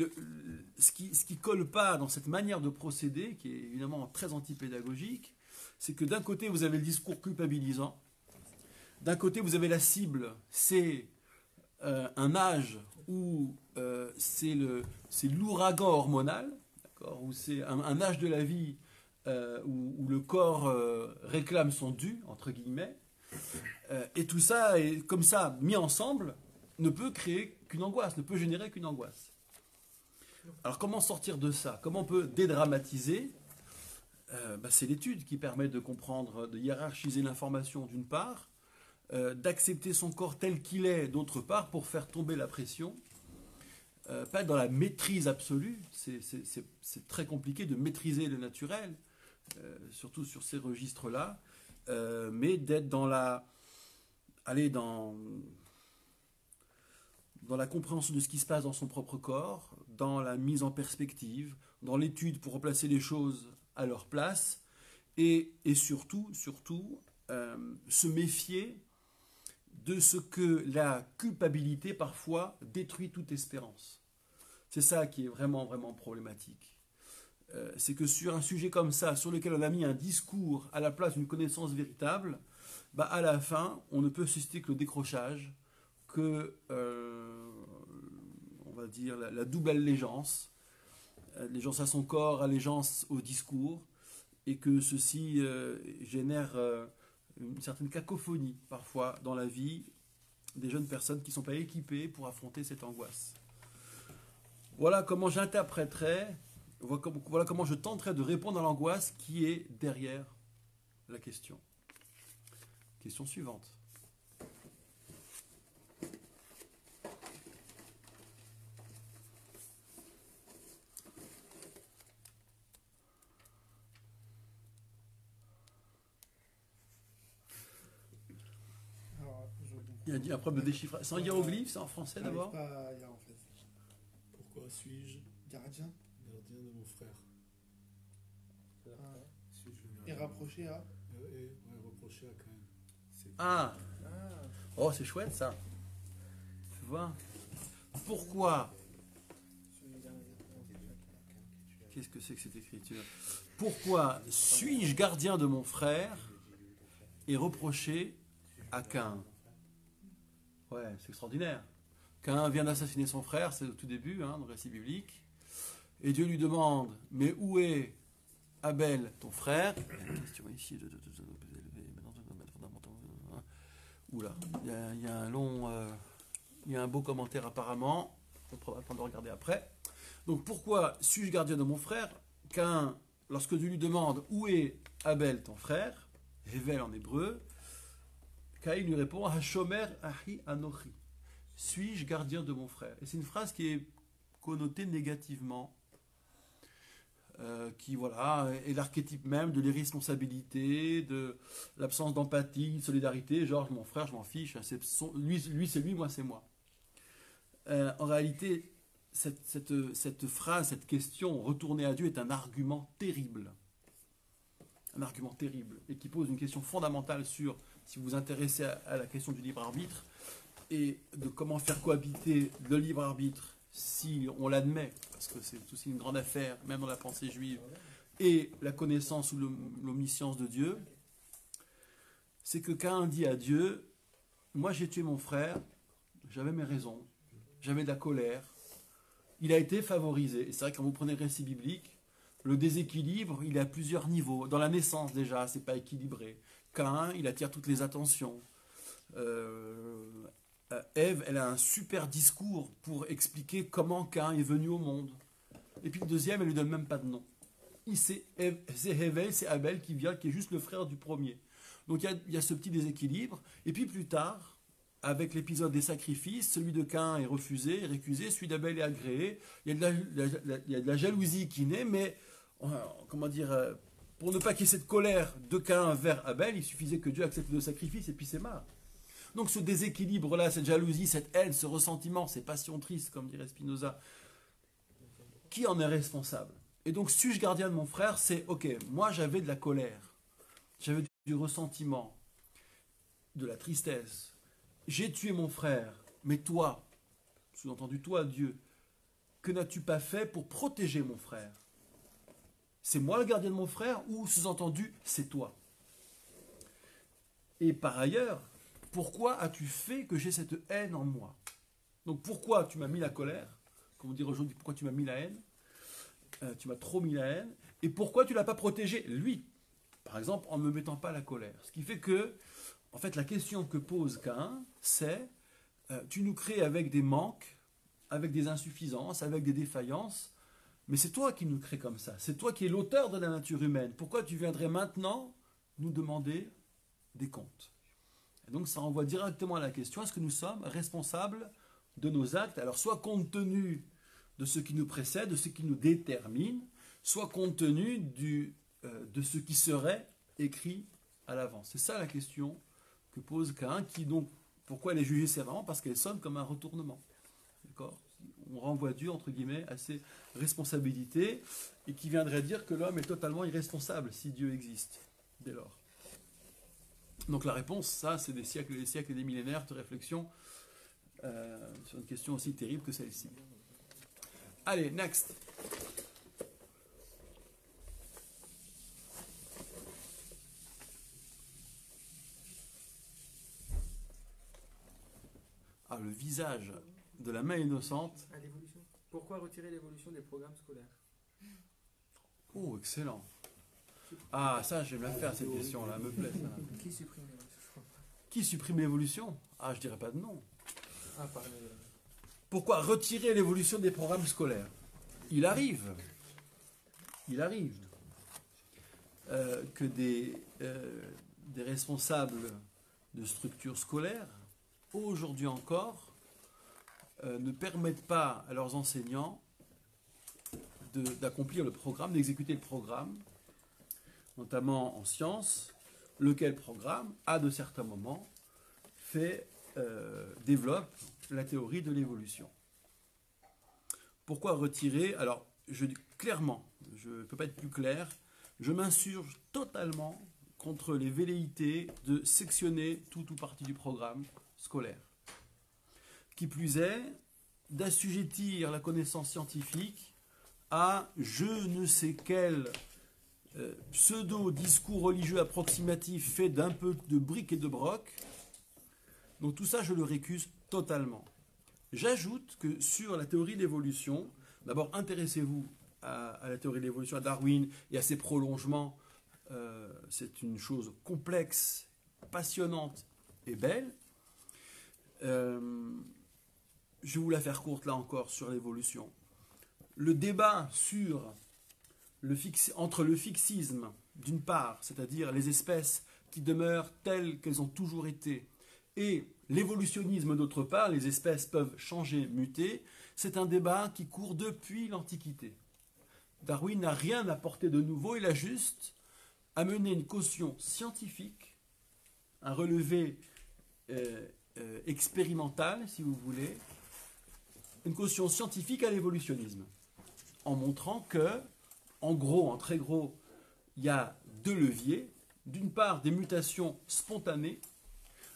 ce qui colle pas dans cette manière de procéder, qui est évidemment très antipédagogique, c'est que d'un côté vous avez le discours culpabilisant, d'un côté vous avez la cible, c'est un âge où c'est l'ouragan hormonal, où c'est un âge de la vie où le corps réclame son dû, entre guillemets, et tout ça, comme ça, mis ensemble, ne peut créer qu'une angoisse, ne peut générer qu'une angoisse. Alors comment sortir de ça? Comment on peut dédramatiser? C'est l'étude qui permet de comprendre, de hiérarchiser l'information d'une part, d'accepter son corps tel qu'il est d'autre part, pour faire tomber la pression. Pas être dans la maîtrise absolue, c'est très compliqué de maîtriser le naturel, surtout sur ces registres-là, mais d'être dans la compréhension de ce qui se passe dans son propre corps, dans la mise en perspective, dans l'étude pour replacer les choses à leur place, et surtout, se méfier de ce que la culpabilité parfois détruit toute espérance. C'est ça qui est vraiment, vraiment problématique. C'est que sur un sujet comme ça, sur lequel on a mis un discours à la place d'une connaissance véritable, à la fin, on ne peut susciter que le décrochage, que, on va dire, la double allégeance, allégeance à son corps, allégeance au discours, et que ceci génère une certaine cacophonie, parfois, dans la vie des jeunes personnes qui ne sont pas équipées pour affronter cette angoisse. Voilà comment j'interpréterais, voilà comment je tenterais de répondre à l'angoisse qui est derrière la question. Question suivante. Il y a un problème de déchiffrage. C'est en hiéroglyphe, c'est en français J'arrive d'abord? pas à lire en fait. Pourquoi suis-je Gardien. gardien de mon frère? Ah. Suis-je le Et gardien rapproché à. reproché à Caïn. C'est Ah, Ah. oh, c'est chouette ça. Tu vois? Pourquoi? Qu'est-ce que c'est que cette écriture? Pourquoi suis-je gardien de mon frère et reproché à Caïn? Ouais, c'est extraordinaire. Caïn vient d'assassiner son frère, c'est au tout début, dans le récit biblique. Et Dieu lui demande, mais où est Abel, ton frère? Il y a une question ici. Oula, il y a un long... il y a un beau commentaire apparemment. On prendra le temps de regarder après. Donc pourquoi suis-je gardien de mon frère? Caïn, lorsque Dieu lui demande où est Abel, ton frère, Hevel en hébreu, Caïn lui répond Hashomer ahi anochi. Suis-je gardien de mon frère? Et c'est une phrase qui est connotée négativement, qui voilà est l'archétype même de l'irresponsabilité, de l'absence d'empathie, de solidarité. Genre mon frère, je m'en fiche. Lui c'est lui, moi c'est moi. En réalité, cette phrase, cette question retournée à Dieu est un argument terrible. Un argument terrible. Et qui pose une question fondamentale sur, si vous vous intéressez à la question du libre arbitre, et de comment faire cohabiter le libre arbitre, si on l'admet, parce que c'est aussi une grande affaire, même dans la pensée juive, et la connaissance ou l'omniscience de Dieu, c'est que Caïn dit à Dieu, moi j'ai tué mon frère, j'avais mes raisons, j'avais de la colère, il a été favorisé. Et c'est vrai que quand vous prenez le récit biblique, le déséquilibre, il est à plusieurs niveaux. Dans la naissance déjà, c'est pas équilibré. Caïn, il attire toutes les attentions. Ève, elle a un super discours pour expliquer comment Caïn est venu au monde. Et puis le deuxième, elle lui donne même pas de nom. C'est Hevel, c'est Abel qui vient, qui est juste le frère du premier. Donc il y a ce petit déséquilibre. Et puis plus tard, avec l'épisode des sacrifices, celui de Caïn est refusé, est récusé, celui d'Abel est agréé. Il y a de la jalousie qui naît, mais comment dire, pour ne pas qu'il y ait cette colère de Caïn vers Abel, il suffisait que Dieu accepte le sacrifice et puis c'est marre. Donc ce déséquilibre-là, cette jalousie, cette haine, ce ressentiment, ces passions tristes, comme dirait Spinoza, qui en est responsable? Et donc suis-je gardien de mon frère? C'est ok, moi j'avais de la colère, j'avais du ressentiment, de la tristesse. J'ai tué mon frère, mais toi, sous-entendu toi, Dieu, que n'as-tu pas fait pour protéger mon frère? C'est moi le gardien de mon frère ou sous-entendu, c'est toi? Et par ailleurs, pourquoi as-tu fait que j'ai cette haine en moi? Donc pourquoi tu m'as mis la colère? Comme on dit aujourd'hui, pourquoi tu m'as mis la haine? Tu m'as trop mis la haine. Et pourquoi tu ne l'as pas protégé, lui? Par exemple, en ne me mettant pas la colère. Ce qui fait que, en fait, la question que pose Caïn, c'est tu nous crées avec des manques, avec des insuffisances, avec des défaillances, mais c'est toi qui nous crées comme ça. C'est toi qui es l'auteur de la nature humaine. Pourquoi tu viendrais maintenant nous demander des comptes? Et donc ça renvoie directement à la question, est-ce que nous sommes responsables de nos actes? Alors soit compte tenu de ce qui nous précède, de ce qui nous détermine, soit compte tenu de ce qui serait écrit à l'avance. C'est ça la question que pose Caïn, qui donc, pourquoi elle est jugée sévèrement? Parce qu'elle sonne comme un retournement. D'accord? On renvoie Dieu, entre guillemets, à ses responsabilités, et qui viendrait dire que l'homme est totalement irresponsable si Dieu existe, dès lors. Donc la réponse, ça, c'est des siècles et des siècles et des millénaires de réflexion sur une question aussi terrible que celle-ci. Allez, next. Ah, le visage de la main innocente. À l'évolution. Pourquoi retirer l'évolution des programmes scolaires? Oh, excellent. Ah, ça, j'aime la faire, cette question-là, elle me plaît. Ça. Qui supprime l'évolution? Qui supprime l'évolution? Ah, je dirais pas de nom. Ah, pardon. Pourquoi retirer l'évolution des programmes scolaires? Il arrive que des responsables de structures scolaires, aujourd'hui encore, ne permettent pas à leurs enseignants d'accomplir le programme, d'exécuter le programme, notamment en sciences, lequel programme, à de certains moments, fait développe la théorie de l'évolution. Pourquoi retirer? Alors, clairement, je ne peux pas être plus clair, je m'insurge totalement contre les velléités de sectionner tout ou partie du programme scolaire. Qui plus est, d'assujettir la connaissance scientifique à je ne sais quel pseudo-discours religieux approximatif fait d'un peu de briques et de broc. Donc tout ça, je le récuse totalement. J'ajoute que sur la théorie de l'évolution, d'abord intéressez-vous à la théorie de l'évolution, à Darwin et à ses prolongements. C'est une chose complexe, passionnante et belle. Je vais vous la faire courte là encore sur l'évolution. Le débat entre le fixisme d'une part, c'est-à-dire les espèces qui demeurent telles qu'elles ont toujours été, et l'évolutionnisme d'autre part, les espèces peuvent changer, muter, c'est un débat qui court depuis l'Antiquité. Darwin n'a rien apporté de nouveau, il a juste amené une caution scientifique, un relevé expérimental, si vous voulez, une caution scientifique à l'évolutionnisme, en montrant que, en gros, en très gros, il y a deux leviers. D'une part, des mutations spontanées,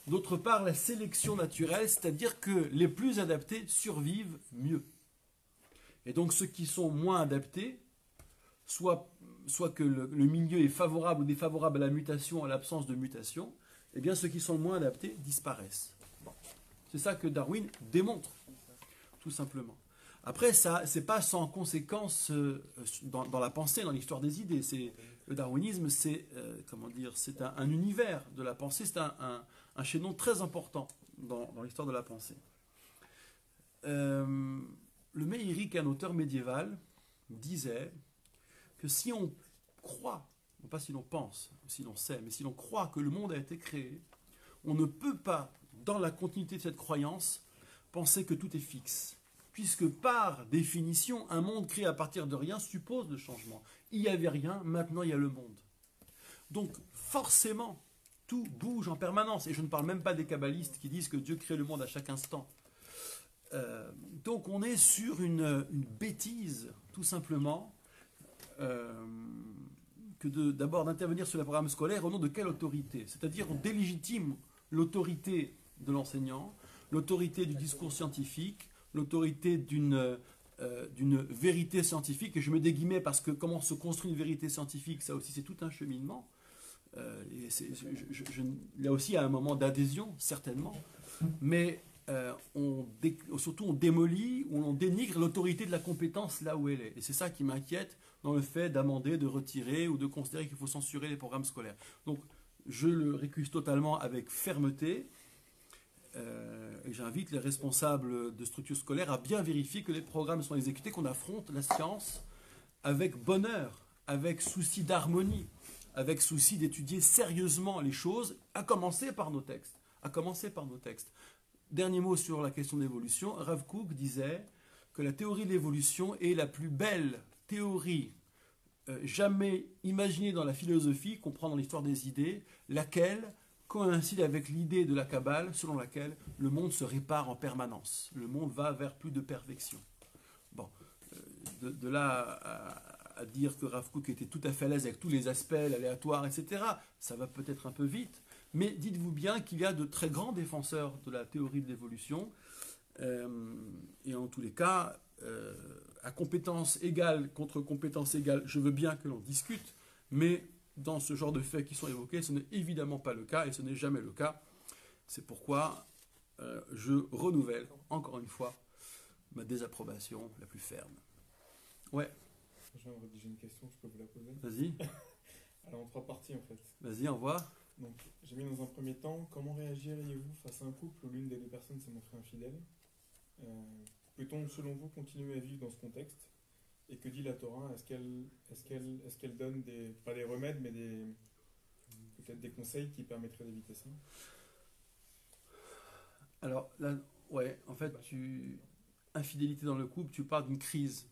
d'autre part, la sélection naturelle, c'est-à-dire que les plus adaptés survivent mieux. Et donc, ceux qui sont moins adaptés, soit que le milieu est favorable ou défavorable à la mutation, à l'absence de mutation, eh bien, ceux qui sont moins adaptés disparaissent. Bon. C'est ça que Darwin démontre, tout simplement. Après, ça, c'est pas sans conséquence dans la pensée, dans l'histoire des idées. Le darwinisme, c'est c'est un univers de la pensée, c'est un chaînon très important dans l'histoire de la pensée. Le Meiri, qui est un auteur médiéval, disait que si on croit, non pas si l'on pense, si l'on sait, mais si l'on croit que le monde a été créé, on ne peut pas, dans la continuité de cette croyance, penser que tout est fixe. Puisque par définition, un monde créé à partir de rien suppose le changement. Il n'y avait rien, maintenant il y a le monde. Donc forcément, tout bouge en permanence. Et je ne parle même pas des kabbalistes qui disent que Dieu crée le monde à chaque instant. Donc on est sur une bêtise, tout simplement, que d'abord d'intervenir sur le programme scolaire au nom de quelle autorité? C'est-à-dire on délégitime l'autorité de l'enseignant, l'autorité du discours scientifique, l'autorité d'une vérité scientifique, et je mets des guillemets parce que comment se construit une vérité scientifique, ça aussi c'est tout un cheminement. Là aussi il y a un moment d'adhésion, certainement, mais surtout on démolit ou on dénigre l'autorité de la compétence là où elle est. Et c'est ça qui m'inquiète dans le fait d'amender, de retirer ou de considérer qu'il faut censurer les programmes scolaires. Donc je le récuse totalement avec fermeté. Et j'invite les responsables de structures scolaires à bien vérifier que les programmes sont exécutés, qu'on affronte la science avec bonheur, avec souci d'harmonie, avec souci d'étudier sérieusement les choses, à commencer par nos textes. Dernier mot sur la question de l'évolution. Rav Kook disait que la théorie de l'évolution est la plus belle théorie jamais imaginée dans la philosophie, qu'on prend dans l'histoire des idées, laquelle coïncide avec l'idée de la Kabbale selon laquelle le monde se répare en permanence. Le monde va vers plus de perfection. Bon, de là à dire que Rav Kook était tout à fait à l'aise avec tous les aspects, l'aléatoire, etc., ça va peut-être un peu vite, mais dites-vous bien qu'il y a de très grands défenseurs de la théorie de l'évolution, et en tous les cas, à compétence égale contre compétence égale, je veux bien que l'on discute, mais dans ce genre de faits qui sont évoqués, ce n'est évidemment pas le cas, et ce n'est jamais le cas. C'est pourquoi je renouvelle, encore une fois, ma désapprobation la plus ferme. Ouais. J'ai une question, je peux vous la poser? Vas-y. Alors en 3 parties en fait. Vas-y, au revoir. Donc j'ai mis dans un premier temps, comment réagiriez-vous face à un couple où l'une des 2 personnes s'est montrée infidèle? Peut-on, selon vous, continuer à vivre dans ce contexte? Et que dit la Torah? Est-ce qu'elle donne pas des remèdes, mais peut-être des conseils qui permettraient d'éviter ça? Alors, là, ouais, en fait, infidélité dans le couple, tu parles d'une crise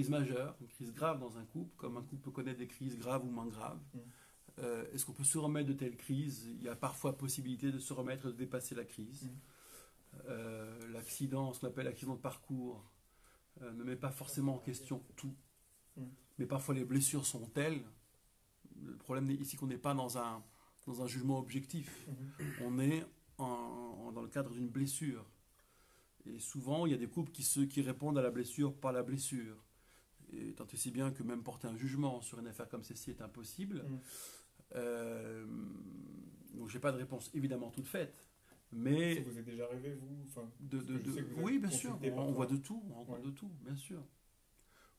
majeure, une crise grave dans un couple, comme un couple peut connaître des crises graves ou moins graves. Est-ce qu'on peut se remettre de telles crises? Il y a parfois possibilité de se remettre, de dépasser la crise. L'accident, ce qu'on appelle l'accident de parcours, ne met pas forcément en question tout. Mais parfois les blessures sont telles. Le problème ici qu'on n'est pas dans un jugement objectif. On est dans le cadre d'une blessure. Et souvent, il y a des couples qui répondent à la blessure par la blessure. Et tant et si bien que même porter un jugement sur une affaire comme celle-ci est impossible. Donc, je n'ai pas de réponse évidemment toute faite. Mais Ça vous est déjà arrivé, vous oui, bien sûr. On parfois. voit de tout. On rencontre de tout, bien sûr.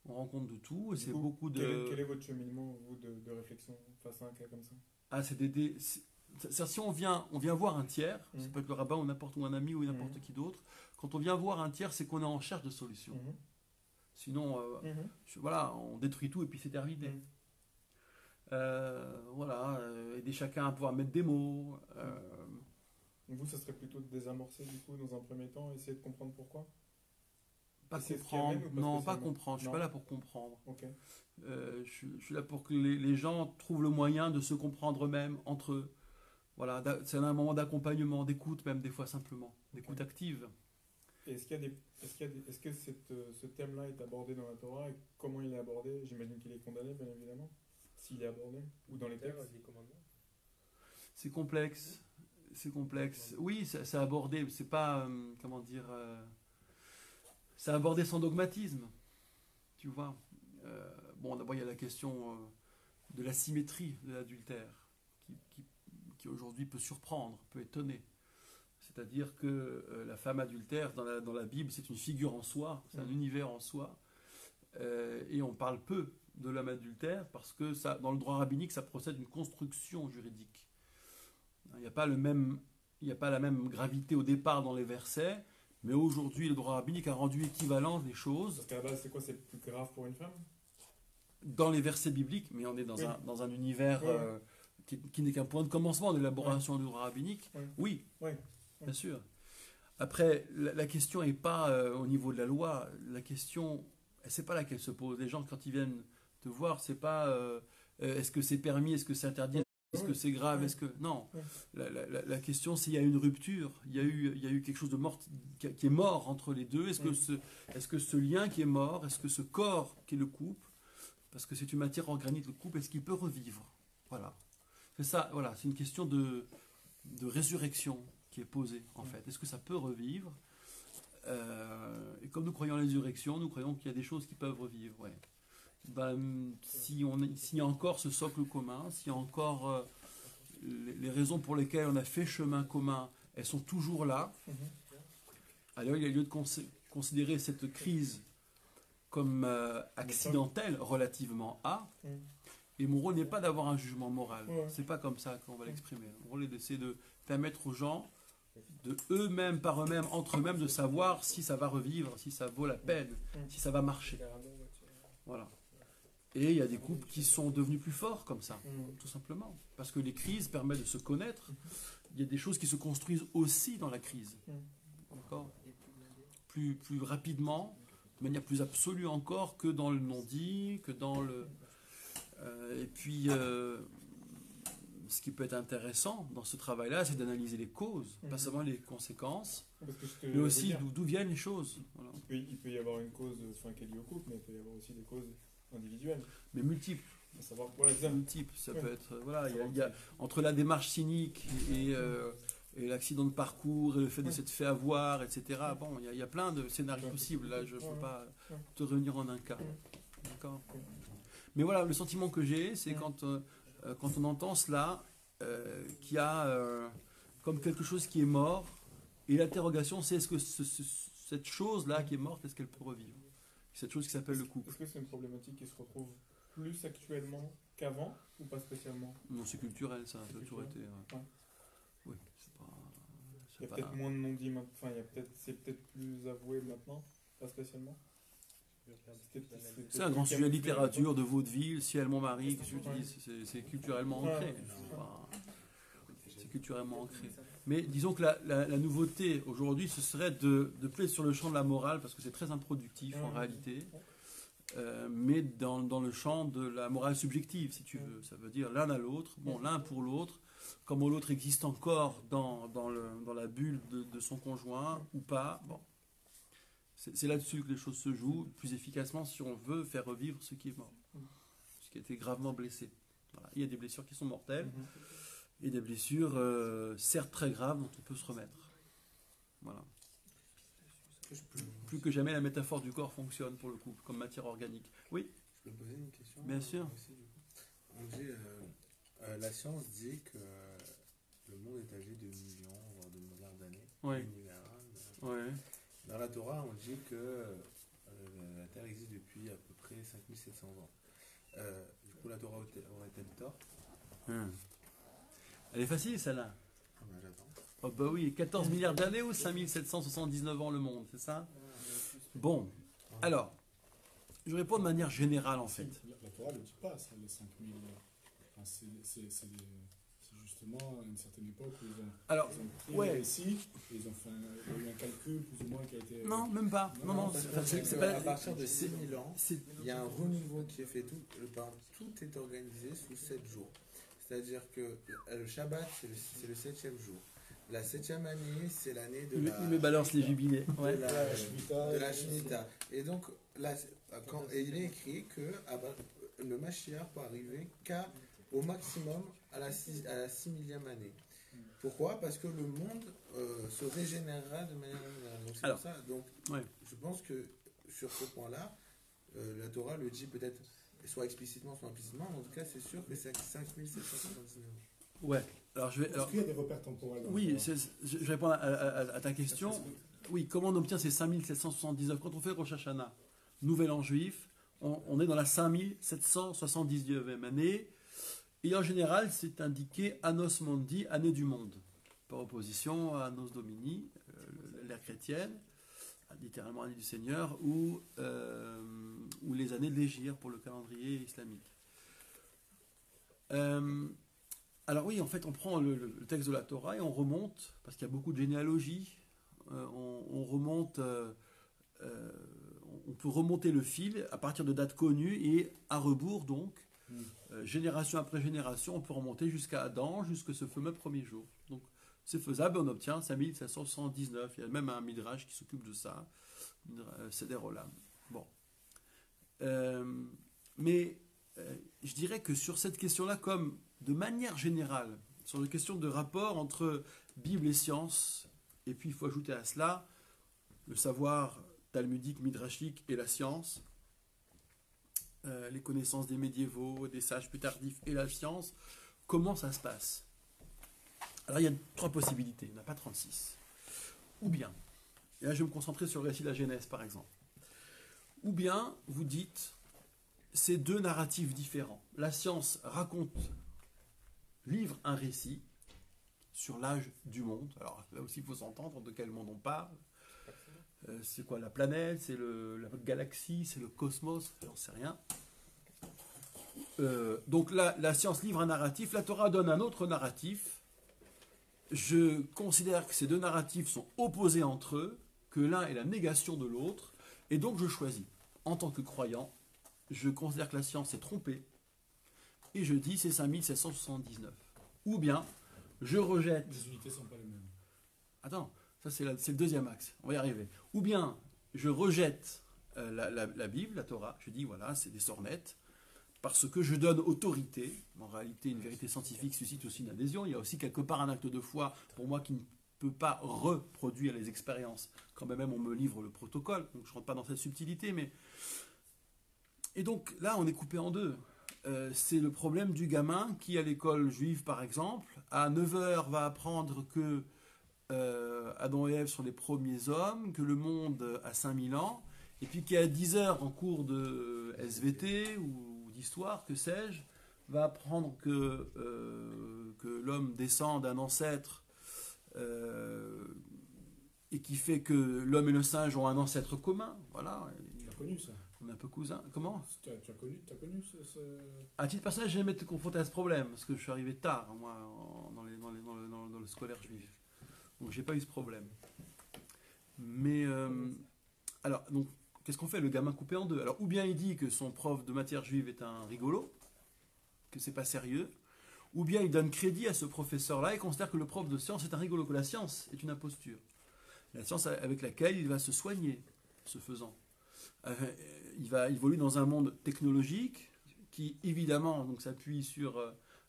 On rencontre de tout. Et Du c'est coup, beaucoup de. Quel est votre cheminement, vous, de réflexion face à un cas comme ça? Ah, c'est c'est-à-dire, si on vient voir un tiers, ça peut être le rabbin ou un ami ou n'importe qui d'autre, quand on vient voir un tiers, c'est qu'on est en recherche de solutions. Sinon, voilà, on détruit tout et puis c'est terminé. Voilà, aider chacun à pouvoir mettre des mots. Vous, ça serait plutôt de désamorcer du coup dans un premier temps, essayer de comprendre pourquoi? Pas Et c'est ce qui comprendre, amène ou pas non, pas spécialement? comprendre, je suis Non. pas là pour comprendre. Ok. Je suis là pour que les gens trouvent le moyen de se comprendre eux-mêmes, entre eux. Voilà, c'est un moment d'accompagnement, d'écoute même des fois simplement, d'écoute active. Et est-ce que ce thème-là est abordé dans la Torah et comment il est abordé? J'imagine qu'il est condamné, bien évidemment, s'il est abordé, ou dans les textes. C'est complexe, c'est complexe. Oui, c'est abordé, c'est pas, comment dire, c'est abordé sans dogmatisme, tu vois. Bon, d'abord il y a la question de la symétrie de l'adultère, qui aujourd'hui peut surprendre, peut étonner. C'est-à-dire que la femme adultère, dans la Bible, c'est une figure en soi, c'est un univers en soi, et on parle peu de l'homme adultère parce que ça, dans le droit rabbinique, ça procède d'une construction juridique. Il n'y a pas la même gravité au départ dans les versets, mais aujourd'hui, le droit rabbinique a rendu équivalent les choses. Parce qu'à la base, c'est quoi? C'est plus grave pour une femme? Dans les versets bibliques, mais on est dans un univers qui n'est qu'un point de commencement d'élaboration du droit rabbinique. Oui, bien sûr. Après, la question n'est pas au niveau de la loi. La question, c'est pas là qu'elle se pose. Les gens, quand ils viennent te voir, c'est pas est-ce que c'est permis, est-ce que c'est interdit, est-ce que c'est grave, est-ce que... Non. La question, c'est il y a une rupture, il y a eu quelque chose de mort, qui est mort entre les deux. Est-ce que ce lien qui est mort, est-ce que ce corps qui est le couple, parce que c'est une matière organique, le couple, est-ce qu'il peut revivre? Voilà. C'est ça, voilà. C'est une question de résurrection qui est posée, en fait. Est-ce que ça peut revivre? Et comme nous croyons à la résurrection, nous croyons qu'il y a des choses qui peuvent revivre, ouais. S'il y a encore ce socle commun, s'il y a encore les raisons pour lesquelles on a fait chemin commun, elles sont toujours là, alors il y a lieu de considérer cette crise comme accidentelle relativement à. Et mon rôle n'est pas d'avoir un jugement moral. C'est pas comme ça qu'on va l'exprimer. Mon rôle est d'essayer de permettre aux gens, de eux-mêmes, par eux-mêmes, entre eux-mêmes, de savoir si ça va revivre, si ça vaut la peine, si ça va marcher. Voilà. Et il y a des couples qui sont devenus plus forts comme ça, tout simplement. Parce que les crises permettent de se connaître. Il y a des choses qui se construisent aussi dans la crise. D'accord ? Plus rapidement, de manière plus absolue encore que dans le non-dit, que dans le... et puis, ce qui peut être intéressant dans ce travail-là, c'est d'analyser les causes, pas seulement les conséquences, mais aussi d'où viennent les choses. Voilà. Il peut y avoir une cause qui est liée au couple, mais il peut y avoir aussi des causes individuelles. Mais multiples. À savoir, multiples. Ça peut être... Voilà, il y a entre la démarche cynique et l'accident de parcours, et le fait de s'être fait avoir, etc. Bon, il y a plein de scénarios possibles. Là, je ne peux pas te réunir en un cas. D'accord ? Mais voilà, le sentiment que j'ai, c'est quand on entend cela, qu'il y a comme quelque chose qui est mort, et l'interrogation, c'est est-ce que cette chose-là qui est morte, est-ce qu'elle peut revivre? Cette chose qui s'appelle le couple. Est-ce que c'est une problématique qui se retrouve plus actuellement qu'avant, ou pas spécialement? Non, c'est culturel, ça a toujours été... Oui, c'est pas... Il y a peut-être moins de non-dits maintenant, c'est peut-être plus avoué maintenant, pas spécialement. C'est un grand sujet de littérature, de vaudeville, Ciel, mon mari, que je dis, c'est culturellement ancré. C'est culturellement ancré. Mais disons que la nouveauté aujourd'hui, ce serait de plaider sur le champ de la morale, parce que c'est très improductif en réalité. mais dans le champ de la morale subjective, si tu veux. Ça veut dire l'un à l'autre, bon, l'un pour l'autre, comment l'autre existe encore dans la bulle de son conjoint ou pas. Bon. C'est là-dessus que les choses se jouent plus efficacement si on veut faire revivre ce qui est mort, ce qui a été gravement blessé. Voilà. Il y a des blessures qui sont mortelles et des blessures certes très graves dont on peut se remettre. Voilà. Plus que jamais, la métaphore du corps fonctionne pour le couple comme matière organique. Oui, Je peux poser une question bien sûr. aussi, du coup. On dit, la science dit que le monde est âgé de millions, voire de milliards d'années. Oui. L'univers, Ouais. Dans la Torah, on dit que la Terre existe depuis à peu près 5700 ans. Du coup, la Torah aurait-elle tort? Elle est facile celle-là. Ah ben, j'attends. Oh bah oui, 14 milliards d'années ou 5779 ans le monde, c'est ça? Bon, alors, je réponds de manière générale en fait. La Torah ne le dit pas, ça, les 5000. Enfin, c'est justement à une certaine époque où Alors, ils ont pris ouais. le récit, et ils ont fait il y a eu un calcul plus ou moins qui a été. Non, même pas. Non, non, parce c'est- qu'on enfin, sait c'est qu'à pas. partir de 6000 ans, c'est- il y a un renouveau qui est fait. Tout est organisé sous 7 jours. C'est-à-dire que le Shabbat, c'est le 7e jour. La 7e année, c'est l'année de Il me balance les jubilés. Ouais. de la Shemitah. Et donc, là, et il est écrit que le Mashiach peut arriver qu'au maximum à la 6 millième année. Pourquoi? Parce que le monde se régénérera de manière générale. Donc, c'est Alors, pour ça. Donc, ouais. je pense que sur ce point-là, la Torah le dit peut-être soit explicitement, soit implicitement. Mais en tout cas, c'est sûr que c'est 5779. Ouais. Alors, je vais. Est-ce Alors, qu'il y a des repères temporels dans la oui, Torah? je réponds à ta question. Oui, comment on obtient ces 5779? Quand on fait Rosh Hashanah, Nouvel An juif, on est dans la 5779e année. Et en général, c'est indiqué Annos Mondi, année du monde, par opposition à Annos Domini, l'ère chrétienne, littéralement année du Seigneur, ou les années de l'Hégire pour le calendrier islamique. Alors oui, en fait, on prend le texte de la Torah et on remonte, parce qu'il y a beaucoup de généalogie, on remonte, on peut remonter le fil à partir de dates connues et à rebours donc, génération après génération, on peut remonter jusqu'à Adam, jusqu'à ce fameux premier jour. Donc c'est faisable, on obtient 5779. Il y a même un midrash qui s'occupe de ça, Seder Olam. Bon. Mais je dirais que sur cette question-là, comme de manière générale, sur les questions de rapport entre Bible et science, et puis il faut ajouter à cela le savoir talmudique, midrashique et la science, les connaissances des médiévaux, des sages plus tardifs et la science, comment ça se passe? Alors il y a 3 possibilités, il n'y en a pas 36. Ou bien, et là je vais me concentrer sur le récit de la Genèse par exemple, ou bien vous dites, c'est 2 narratifs différents. La science livre un récit sur l'âge du monde. Alors là aussi il faut s'entendre de quel monde on parle. C'est quoi la planète? C'est la galaxie? C'est le cosmos? J'en sais rien. Donc là, la science livre un narratif, la Torah donne un autre narratif. Je considère que ces 2 narratifs sont opposés entre eux, que l'un est la négation de l'autre, et donc je choisis. En tant que croyant, je considère que la science est trompée, et je dis c'est 5779. Ou bien, je rejette... Les unités ne sont pas les mêmes. Attends, ça c'est le deuxième axe, on va y arriver. Ou bien, je rejette la Bible, la Torah, je dis voilà, c'est des sornettes, parce que je donne autorité. En réalité, une vérité scientifique suscite aussi une adhésion. Il y a aussi quelque part un acte de foi, pour moi, qui ne peut pas reproduire les expériences, quand même on me livre le protocole, donc je ne rentre pas dans cette subtilité, mais... Et donc là, on est coupé en 2. C'est le problème du gamin qui, à l'école juive par exemple, à 9h va apprendre que Adam et Ève sont les premiers hommes, que le monde a 5000 ans, et puis qui à 10h en cours de SVT ou d'histoire, que sais-je, va apprendre que l'homme descend d'un ancêtre et qui fait que l'homme et le singe ont un ancêtre commun. Voilà. Tu as connu ça? On est un peu cousins. Comment? Tu as connu ce... À titre personnel, j'ai jamais été confronté à ce problème, parce que je suis arrivé tard, moi, dans le scolaire juif. Donc, j'ai pas eu ce problème. Mais, alors, donc, qu'est-ce qu'on fait? Le gamin coupé en deux. Alors, ou bien il dit que son prof de matière juive est un rigolo, que c'est pas sérieux, ou bien il donne crédit à ce professeur-là et considère que le prof de science est un rigolo, que la science est une imposture. La science avec laquelle il va se soigner, ce faisant. Il va évoluer dans un monde technologique qui, évidemment, donc, s'appuie sur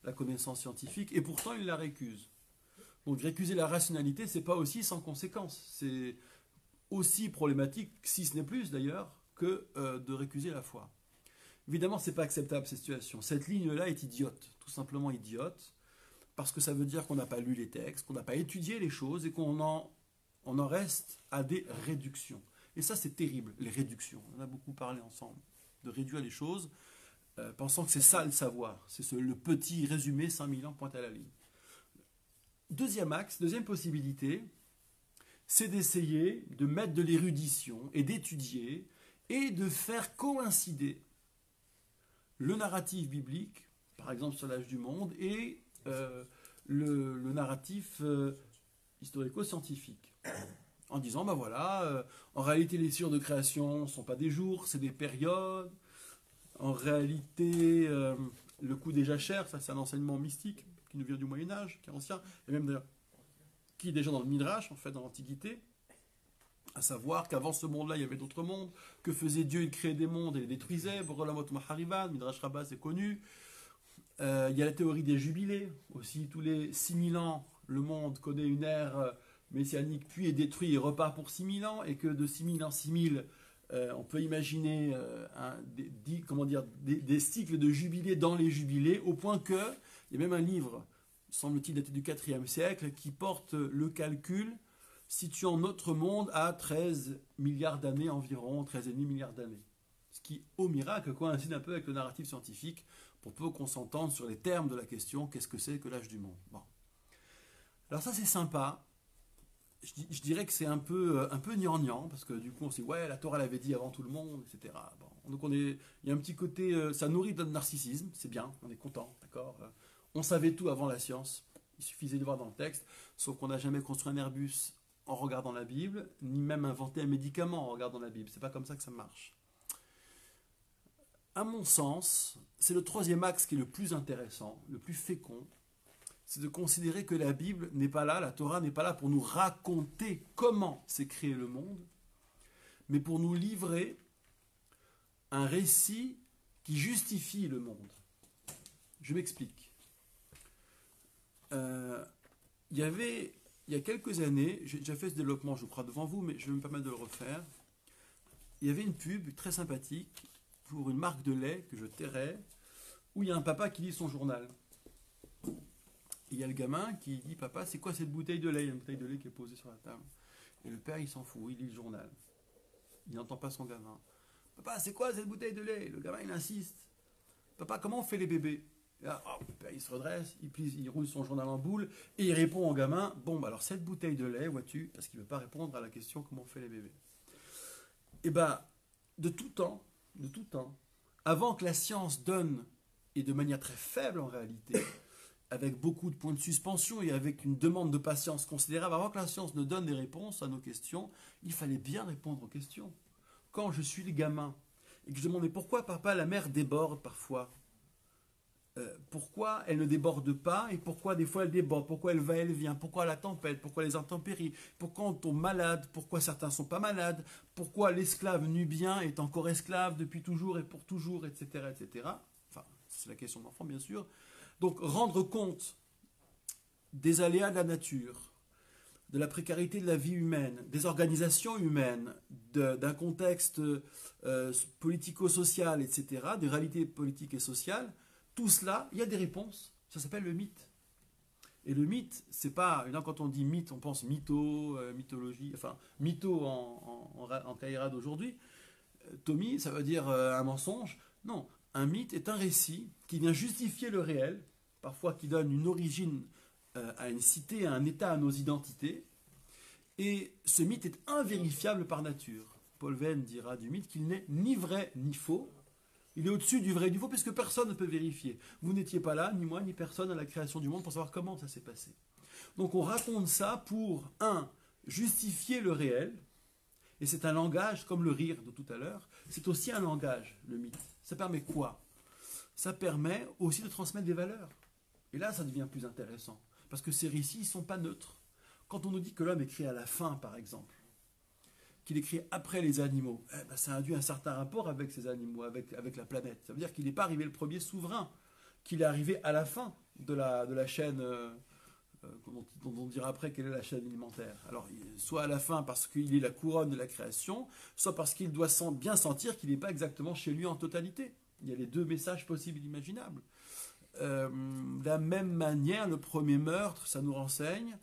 la connaissance scientifique, et pourtant il la récuse. Donc récuser la rationalité, c'est pas aussi sans conséquence. C'est aussi problématique, si ce n'est plus d'ailleurs, que de récuser la foi. Évidemment, c'est pas acceptable cette situation. Cette ligne-là est idiote, tout simplement idiote, parce que ça veut dire qu'on n'a pas lu les textes, qu'on n'a pas étudié les choses et qu'on en reste à des réductions. Et ça, c'est terrible, les réductions. On en a beaucoup parlé ensemble, de réduire les choses, pensant que c'est ça le savoir. C'est le petit résumé 5000 ans pointe à la ligne. Deuxième axe, deuxième possibilité, c'est d'essayer de mettre de l'érudition et d'étudier et de faire coïncider le narratif biblique, par exemple sur l'âge du monde, et le narratif historico-scientifique. En disant, ben voilà, en réalité les cycles de création ne sont pas des jours, c'est des périodes. En réalité, le coup des jachères, ça c'est un enseignement mystique qui nous vient du Moyen-Âge, qui est ancien, et même d'ailleurs qui est déjà dans le Midrash, en fait, dans l'Antiquité, à savoir qu'avant ce monde-là, il y avait d'autres mondes. Que faisait Dieu? Il créait des mondes et les détruisait. Borolamot Maharivan, Midrash Rabbah, c'est connu. Il y a la théorie des jubilés. Aussi, tous les 6000 ans, le monde connaît une ère messianique, puis est détruit et repart pour 6000 ans, et que de 6000 en 6000, on peut imaginer des cycles de jubilés dans les jubilés, au point que, il y a même un livre, semble-t-il daté du 4e siècle, qui porte le calcul situant notre monde à 13 milliards d'années environ, 13,5 milliards d'années. Ce qui, au miracle, coïncide un peu avec le narratif scientifique, pour peu qu'on s'entende sur les termes de la question, qu'est-ce que c'est que l'âge du monde? Bon. Alors ça, c'est sympa. Je dirais que c'est un peu gnangnan, parce que du coup, on se dit, ouais, la Torah l'avait dit avant tout le monde, etc. Bon. Donc il y a un petit côté, ça nourrit notre narcissisme, c'est bien, on est content, d'accord? On savait tout avant la science, il suffisait de voir dans le texte, sauf qu'on n'a jamais construit un Airbus en regardant la Bible, ni même inventé un médicament en regardant la Bible. C'est pas comme ça que ça marche. À mon sens, c'est le troisième axe qui est le plus intéressant, le plus fécond, c'est de considérer que la Bible n'est pas là, la Torah n'est pas là pour nous raconter comment s'est créé le monde, mais pour nous livrer un récit qui justifie le monde. Je m'explique. Il y a quelques années, j'ai déjà fait ce développement, je crois, devant vous, mais je vais me permettre de le refaire. Il y avait une pub très sympathique pour une marque de lait que je tairais, où il y a un papa qui lit son journal. Et il y a le gamin qui dit, papa, c'est quoi cette bouteille de lait? Il y a une bouteille de lait qui est posée sur la table. Et le père, il s'en fout, il lit le journal. Il n'entend pas son gamin. Papa, c'est quoi cette bouteille de lait? Le gamin, il insiste. Papa, comment on fait les bébés? Et là, le père, il se redresse, il roule son journal en boule, et il répond au gamin, bon, bah alors cette bouteille de lait, vois-tu, parce qu'il ne veut pas répondre à la question comment on fait les bébés. Et bien, de tout temps, avant que la science donne, et de manière très faible en réalité, avec beaucoup de points de suspension et avec une demande de patience considérable, avant que la science ne donne des réponses à nos questions, il fallait bien répondre aux questions. Quand je suis le gamin, et que je demande, mais pourquoi papa, la mer déborde parfois? Pourquoi elle ne déborde pas et pourquoi des fois elle déborde? Pourquoi elle va, elle vient? Pourquoi la tempête? Pourquoi les intempéries? Pourquoi on tombe malade? Pourquoi certains ne sont pas malades? Pourquoi l'esclave nubien est encore esclave depuis toujours et pour toujours, etc. etc. Enfin, c'est la question de l'enfant, bien sûr. Donc, rendre compte des aléas de la nature, de la précarité de la vie humaine, des organisations humaines, d'un contexte politico-social, etc., des réalités politiques et sociales, tout cela, il y a des réponses. Ça s'appelle le mythe. Et le mythe, c'est pas... Quand on dit mythe, on pense mytho, mythologie, enfin, mytho en Kaira d'aujourd'hui. Tommy, ça veut dire un mensonge. Non, un mythe est un récit qui vient justifier le réel, parfois qui donne une origine à une cité, à un état, à nos identités. Et ce mythe est invérifiable par nature. Paul Venn dira du mythe qu'il n'est ni vrai ni faux. Il est au-dessus du vrai et du faux, puisque personne ne peut vérifier. Vous n'étiez pas là, ni moi, ni personne à la création du monde pour savoir comment ça s'est passé. Donc on raconte ça pour, justifier le réel, Et c'est un langage, comme le rire de tout à l'heure, c'est aussi un langage, le mythe. Ça permet quoi? Ça permet aussi de transmettre des valeurs. Et là, ça devient plus intéressant. Parce que ces récits ne sont pas neutres. Quand on nous dit que l'homme est créé à la fin, par exemple, qu'il est créé après les animaux, ça induit un certain rapport avec ces animaux, avec la planète. Ça veut dire qu'il n'est pas arrivé le premier souverain, qu'il est arrivé à la fin de la chaîne, dont on dira après quelle est la chaîne alimentaire. Alors, soit à la fin parce qu'il est la couronne de la création, soit parce qu'il doit bien sentir qu'il n'est pas exactement chez lui en totalité. Il y a les deux messages possibles et imaginables. De la même manière, le premier meurtre, ça nous renseigne.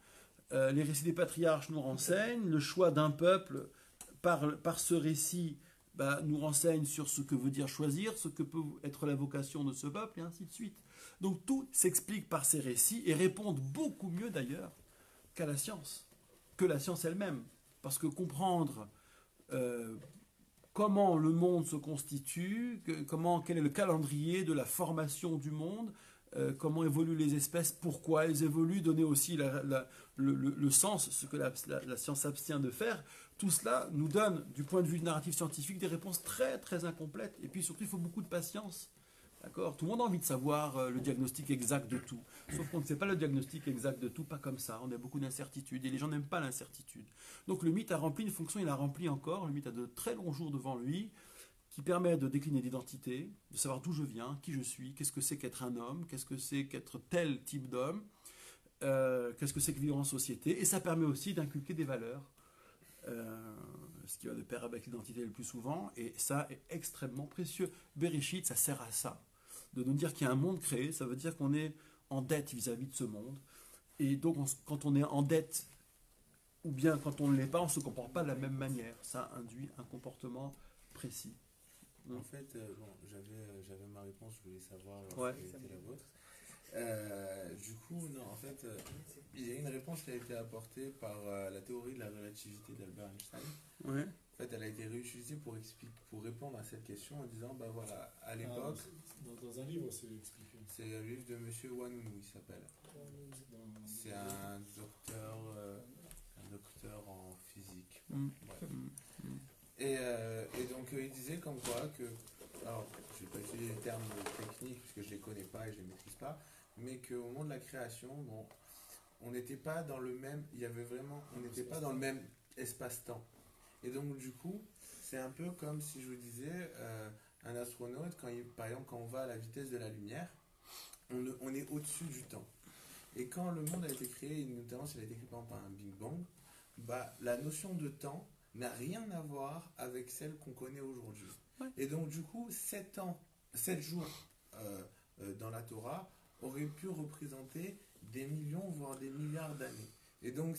Les récits des patriarches nous renseignent. Le choix d'un peuple par ce récit nous renseigne sur ce que veut dire choisir, ce que peut être la vocation de ce peuple, et ainsi de suite. Donc tout s'explique par ces récits et répondent beaucoup mieux d'ailleurs que la science elle-même. Parce que comprendre comment le monde se constitue, quel est le calendrier de la formation du monde, comment évoluent les espèces, pourquoi elles évoluent, donner aussi le sens, ce que la science s'abstient de faire. Tout cela nous donne, du point de vue narratif scientifique, des réponses très très incomplètes. Et puis surtout, il faut beaucoup de patience. D'accord ? Tout le monde a envie de savoir le diagnostic exact de tout. Sauf qu'on ne sait pas le diagnostic exact de tout, pas comme ça. On a beaucoup d'incertitudes et les gens n'aiment pas l'incertitude. Donc le mythe a rempli une fonction, il la remplit encore. Le mythe a de très longs jours devant lui qui permet de décliner l'identité, de savoir d'où je viens, qui je suis, qu'est-ce que c'est qu'être un homme, qu'est-ce que c'est qu'être tel type d'homme, qu'est-ce que c'est que vivre en société. Et ça permet aussi d'inculquer des valeurs, ce qui va de pair avec l'identité le plus souvent. Et ça est extrêmement précieux. Bereshit, ça sert à ça. De nous dire qu'il y a un monde créé, ça veut dire qu'on est en dette vis-à-vis de ce monde. Et donc, quand on est en dette, ou bien quand on ne l'est pas, on ne se comporte pas de la même manière. Ça induit un comportement précis. En fait, j'avais ma réponse, je voulais savoir quelle était la vôtre. Du coup, non, en fait, il y a une réponse qui a été apportée par la théorie de la relativité d'Albert Einstein. Ouais. En fait, elle a été réutilisée pour répondre à cette question en disant, voilà, à l'époque... Dans un livre, c'est expliqué. C'est le livre de Monsieur Wanounou, il s'appelle. C'est un docteur en physique. Bref. Et donc, il disait comme quoi que... Alors, je ne vais pas utiliser les termes techniques, puisque je ne les connais pas et je ne les maîtrise pas, mais qu'au moment de la création, on n'était pas dans le même... On n'était pas dans le même espace-temps. Et donc, du coup, c'est un peu comme si je vous disais, un astronaute, par exemple, quand on va à la vitesse de la lumière, on est au-dessus du temps. Et quand le monde a été créé, notamment s'il a été créé par un Big Bang, la notion de temps n'a rien à voir avec celle qu'on connaît aujourd'hui. Ouais. Et donc, du coup, 7 jours dans la Torah auraient pu représenter des millions, voire des milliards d'années. Et donc,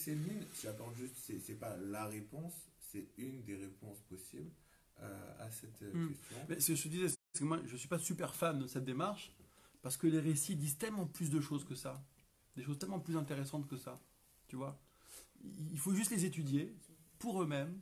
j'apporte juste, c'est pas la réponse, c'est une des réponses possibles à cette question. Mais ce que je disais, c'est que moi, je ne suis pas super fan de cette démarche, parce que les récits disent tellement plus de choses que ça, des choses tellement plus intéressantes que ça, tu vois. Il faut juste les étudier pour eux-mêmes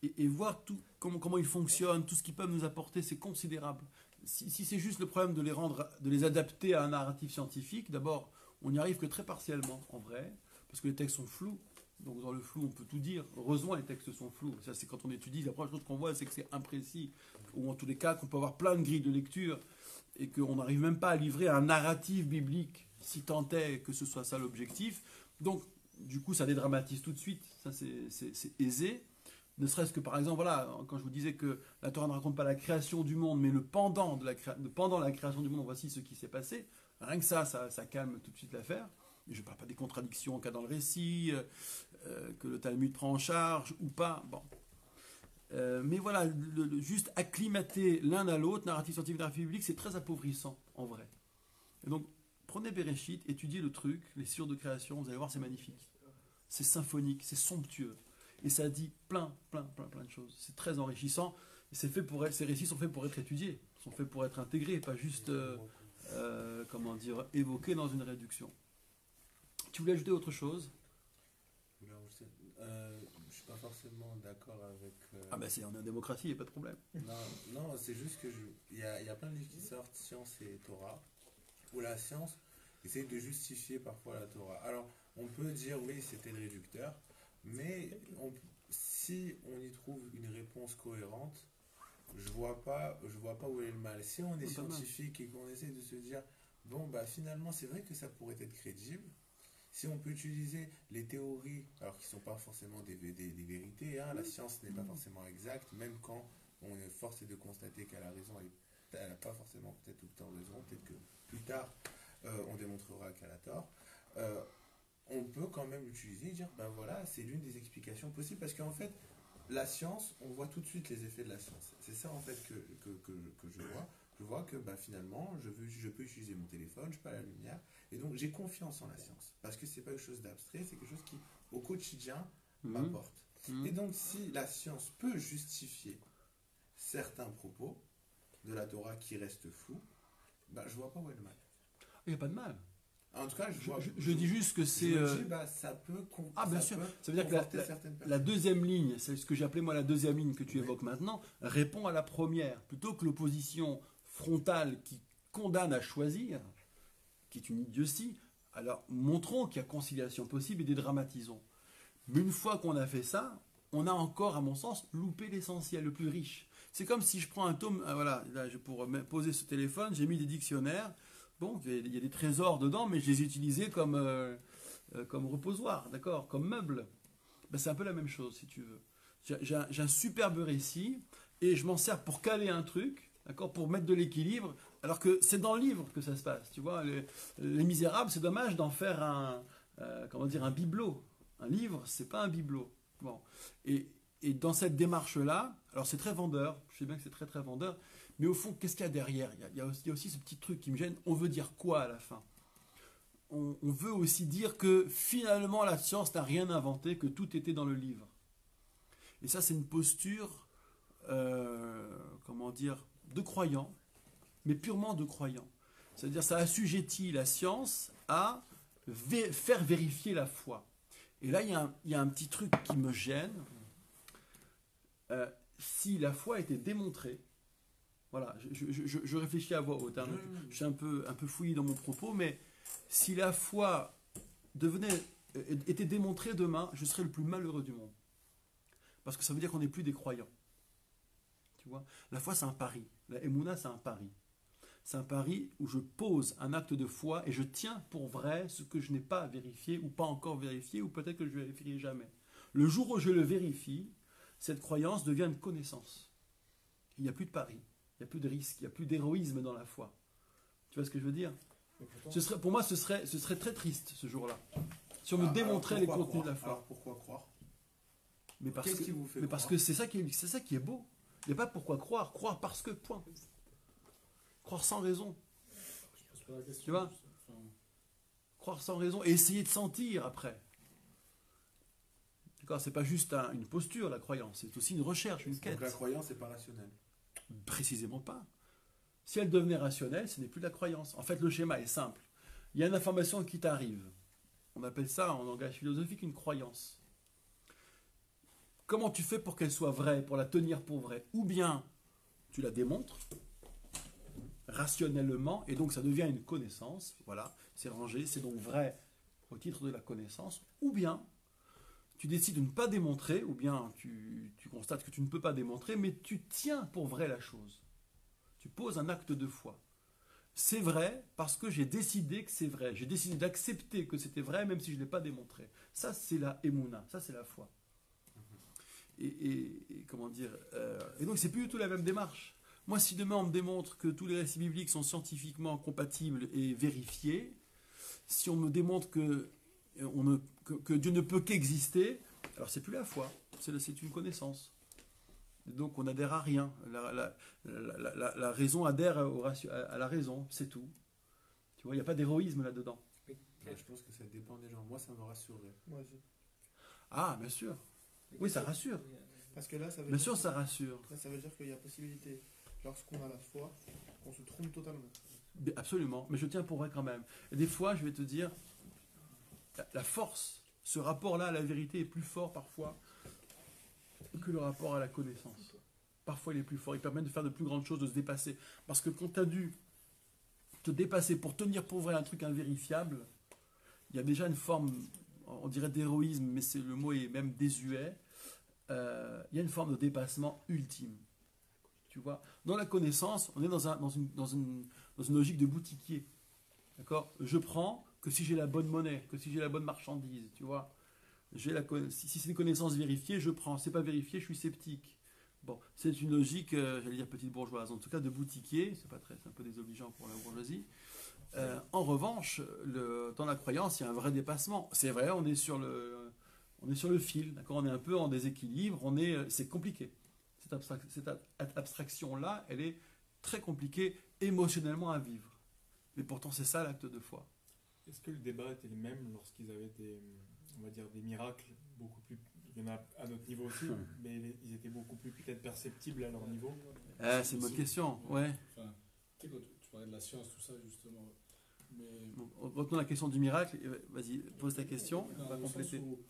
et voir comment ils fonctionnent, tout ce qu'ils peuvent nous apporter, c'est considérable. Si c'est juste le problème de les adapter à un narratif scientifique, d'abord, on n'y arrive que très partiellement, en vrai, parce que les textes sont flous. Donc dans le flou, on peut tout dire. Heureusement, les textes sont flous. Ça, c'est quand on étudie. La première chose qu'on voit, c'est que c'est imprécis. Ou en tous les cas, qu'on peut avoir plein de grilles de lecture et qu'on n'arrive même pas à livrer un narratif biblique, si tant est que ce soit ça l'objectif. Donc, du coup, ça dédramatise tout de suite. Ça, c'est aisé. Ne serait-ce que, par exemple, voilà, quand je vous disais que la Torah ne raconte pas la création du monde, mais le pendant pendant la création du monde, voici ce qui s'est passé. Rien que ça calme tout de suite l'affaire. Je ne parle pas des contradictions qu'il y a dans le récit, que le Talmud prend en charge ou pas. Bon. Mais voilà, juste acclimater l'un à l'autre, narratif scientifique, narratif biblique, c'est très appauvrissant, en vrai. Et donc, prenez Bereshit, étudiez le truc, les sciences de création, vous allez voir, c'est magnifique. C'est symphonique, c'est somptueux. Et ça dit plein de choses. C'est très enrichissant. Et ces récits sont faits pour être étudiés, sont faits pour être intégrés, pas juste, évoqués dans une réduction. Tu voulais ajouter autre chose ? Je ne suis pas forcément d'accord avec... on est en démocratie, il n'y a pas de problème. Non, c'est juste que il y a plein de livres qui sortent, Science et Torah, où la science essaie de justifier parfois la Torah. Alors, on peut dire, oui, c'était le réducteur, mais si si on y trouve une réponse cohérente, je vois pas où est le mal. Si on est Pas mal. scientifique et qu'on essaie de se dire, bon, bah finalement, c'est vrai que ça pourrait être crédible. Si on peut utiliser les théories, alors qu'ils ne sont pas forcément des vérités, hein, la science n'est pas forcément exacte, même quand on est forcé de constater qu'elle a raison, elle n'a pas forcément peut-être tout le temps raison, peut-être que plus tard, on démontrera qu'elle a tort. On peut quand même l'utiliser et dire, ben voilà, c'est l'une des explications possibles, parce qu'en fait, la science, on voit tout de suite les effets de la science. C'est ça en fait que je vois. Je vois que bah, finalement, je peux utiliser mon téléphone, je peux la lumière, et donc j'ai confiance en la science, parce que c'est pas quelque chose d'abstrait, c'est quelque chose qui, au quotidien, m'apporte. Et donc, si la science peut justifier certains propos de la Torah qui restent flous, bah, je vois pas où est le mal. Il n'y a pas de mal. En tout cas, Je dis juste que c'est... bah, ça peut Ah, bien sûr. Ça veut dire que conforter certaines personnes. la deuxième ligne, c'est ce que j'ai appelé moi la deuxième ligne que tu évoques maintenant, répond à la première. Plutôt que l'opposition frontale qui condamne à choisir, qui est une idiotie, alors montrons qu'il y a conciliation possible et dédramatisons. Mais une fois qu'on a fait ça, on a encore, à mon sens, loupé l'essentiel, le plus riche. C'est comme si je prends un tome, voilà, là, pour poser ce téléphone, j'ai mis des dictionnaires. Bon, il y a des trésors dedans, mais je les ai utilisés comme reposoir, d'accord, comme meuble. Ben, c'est un peu la même chose, si tu veux. J'ai un superbe récit, et je m'en sers pour caler un truc, d'accord, pour mettre de l'équilibre, alors que c'est dans le livre que ça se passe. Tu vois, les Misérables, c'est dommage d'en faire un bibelot. Un livre, c'est pas un bibelot. Bon. Et dans cette démarche-là, alors c'est très vendeur, je sais bien que c'est très très vendeur, mais au fond, qu'est-ce qu'il y a derrière ? Il y a aussi ce petit truc qui me gêne. On veut dire quoi à la fin ? On veut aussi dire que finalement la science n'a rien inventé, que tout était dans le livre. Et ça, c'est une posture, de croyant, mais purement de croyant. C'est-à-dire, ça assujettit la science à faire vérifier la foi. Et là, il y a un petit truc qui me gêne. Si la foi était démontrée, voilà, je réfléchis à voix haute, hein, je suis un peu fouillé dans mon propos, mais si la foi était démontrée demain, je serais le plus malheureux du monde. Parce que ça veut dire qu'on n'est plus des croyants. Tu vois, la foi, c'est un pari. La Emouna, c'est un pari. C'est un pari où je pose un acte de foi et je tiens pour vrai ce que je n'ai pas vérifié ou pas encore vérifié ou peut-être que je ne vérifierai jamais. Le jour où je le vérifie, cette croyance devient une connaissance. Il n'y a plus de pari, il n'y a plus de risque, il n'y a plus d'héroïsme dans la foi. Tu vois ce que je veux dire ? Pour moi, ce serait très triste ce jour-là. Si on me démontrait les contenus de la foi. Alors pourquoi croire ? Mais parce Qu'est-ce qui vous fait parce croire ? que c'est ça qui est beau. Il n'y a pas pourquoi croire. Croire parce que, point. Croire sans raison. Je pose pas la question. Tu vois ? Enfin, Croire sans raison et essayer de sentir après. D'accord ? C'est pas juste une posture, la croyance. C'est aussi une recherche, une quête. Donc la croyance n'est pas rationnelle. Précisément pas. Si elle devenait rationnelle, ce n'est plus de la croyance. En fait, le schéma est simple. Il y a une information qui t'arrive. On appelle ça, en langage philosophique, une croyance. Comment tu fais pour qu'elle soit vraie, pour la tenir pour vraie ? Ou bien tu la démontres rationnellement, et donc ça devient une connaissance. Voilà, c'est rangé, c'est donc vrai au titre de la connaissance. Ou bien tu décides de ne pas démontrer, ou bien tu constates que tu ne peux pas démontrer, mais tu tiens pour vrai la chose. Tu poses un acte de foi. C'est vrai parce que j'ai décidé que c'est vrai. J'ai décidé d'accepter que c'était vrai, même si je ne l'ai pas démontré. Ça, c'est la émouna, ça, c'est la foi. Et comment dire et donc, c'est plus du tout la même démarche. Moi, si demain on me démontre que tous les récits bibliques sont scientifiquement compatibles et vérifiés, si on me démontre que Dieu ne peut qu'exister, alors c'est plus la foi, c'est une connaissance. Et donc on n'adhère à rien. La raison adhère à la raison, c'est tout. Tu vois, il n'y a pas d'héroïsme là-dedans. Je pense que ça dépend des gens. Moi, ça me rassurerait. Moi aussi. Ah, bien sûr. Oui, ça rassure. Parce que là, ça veut Bien dire sûr, ça rassure. là, ça veut dire qu'il y a possibilité, lorsqu'on a la foi, qu'on se trompe totalement. Absolument, mais je tiens pour vrai quand même. Et des fois, je vais te dire, la force, ce rapport-là à la vérité est plus fort parfois que le rapport à la connaissance. Parfois, il est plus fort. Il permet de faire de plus grandes choses, de se dépasser. Parce que quand tu as dû te dépasser pour tenir pour vrai un truc invérifiable, il y a déjà une forme, on dirait d'héroïsme, mais le mot est même désuet. il y a une forme de dépassement ultime. Tu vois, dans la connaissance, on est dans une logique de boutiquier. D'accord? Je prends que si j'ai la bonne monnaie, que si j'ai la bonne marchandise, tu vois. Si c'est des connaissances vérifiées, je prends. Si c'est pas vérifié, je suis sceptique. Bon, c'est une logique, j'allais dire petite bourgeoise, en tout cas de boutiquier. C'est un peu désobligeant pour la bourgeoisie. En revanche, dans la croyance, il y a un vrai dépassement. C'est vrai, on est sur le fil, d'accord? On est un peu en déséquilibre. C'est compliqué. Cette abstraction-là, elle est très compliquée émotionnellement à vivre. Mais pourtant, c'est ça l'acte de foi. Est-ce que le débat était le même lorsqu'ils avaient on va dire, des miracles beaucoup plus... Il y en a à notre niveau aussi, mais ils étaient beaucoup plus peut-être perceptibles à leur niveau. C'est une bonne question, ouais. Enfin, tu sais, quand tu parlais de la science, tout ça, justement. Mais... Bon, retenons la question du miracle. Vas-y, pose ta question, on va Dans le sens compléter. où-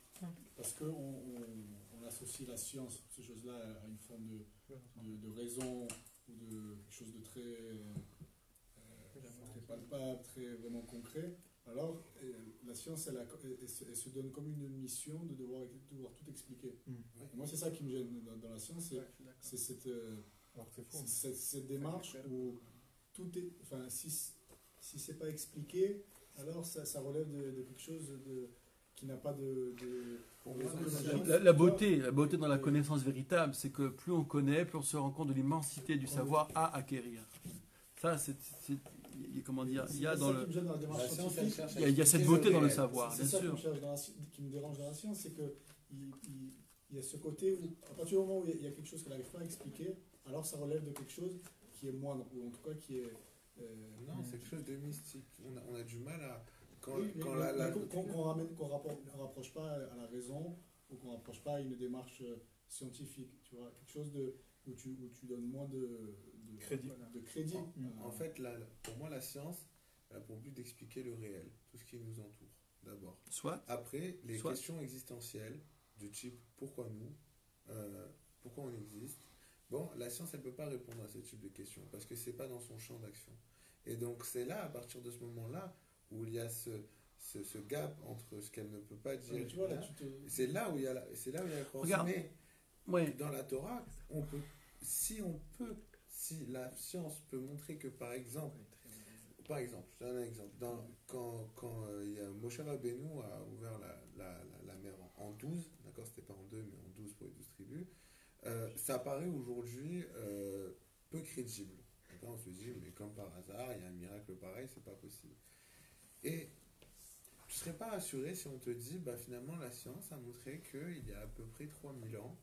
parce qu'on associe la science, ces choses-là, à une forme de raison ou de quelque chose de très palpable, très vraiment concret. Alors, la science, elle se donne comme une mission de devoir tout expliquer. Et moi, c'est ça qui me gêne dans la science, c'est cette, Alors que c'est faux. cette démarche où tout est... Enfin, si c'est pas expliqué, alors ça relève de quelque chose qui n'a pas de Pour moi, raison. La beauté dans la connaissance véritable, c'est que plus on connaît, plus on se rend compte de l'immensité du savoir à acquérir. Ça, comment dire, il y a dans C'est ça qui me gêne dans la démarche la science, scientifique. elle cherche à il y a cette expliquer beauté dans le réel. savoir, C'est bien ça sûr. qui me dérange dans la science, c'est que il y a ce côté où, à partir du moment où il y a quelque chose qu'elle n'arrive pas à expliquer, alors ça relève de quelque chose qui est moindre, ou en tout cas qui est... Non, c'est quelque chose de mystique. On a du mal à... Quand qu'on rapproche pas à la raison, ou qu'on rapproche pas à une démarche scientifique, tu vois, quelque chose où tu donnes moins de Crédit. de crédit. En fait, pour moi, la science, elle a pour but d'expliquer le réel, tout ce qui nous entoure, d'abord. Soit, Après, les Soit. questions existentielles, du type pourquoi nous, pourquoi on existe. Bon, la science, elle ne peut pas répondre à ce type de questions parce que c'est pas dans son champ d'action. Et donc, c'est là, à partir de ce moment-là, où il y a ce gap entre ce qu'elle ne peut pas dire. Mais tu vois, là, C'est là où il y a la croyance. Regarde. Mais ouais, dans la Torah, si la science peut montrer que, par exemple, je donne un exemple. Quand il y a Moshe Rabbeinu a ouvert la mer en 12, d'accord, c'était pas en 2, mais en 12 pour les 12 tribus, ça paraît aujourd'hui peu crédible. D'accord, on se dit, mais comme par hasard, il y a un miracle pareil, c'est pas possible. Et tu serais pas rassuré si on te dit, bah, finalement, la science a montré qu'il y a à peu près 3000 ans,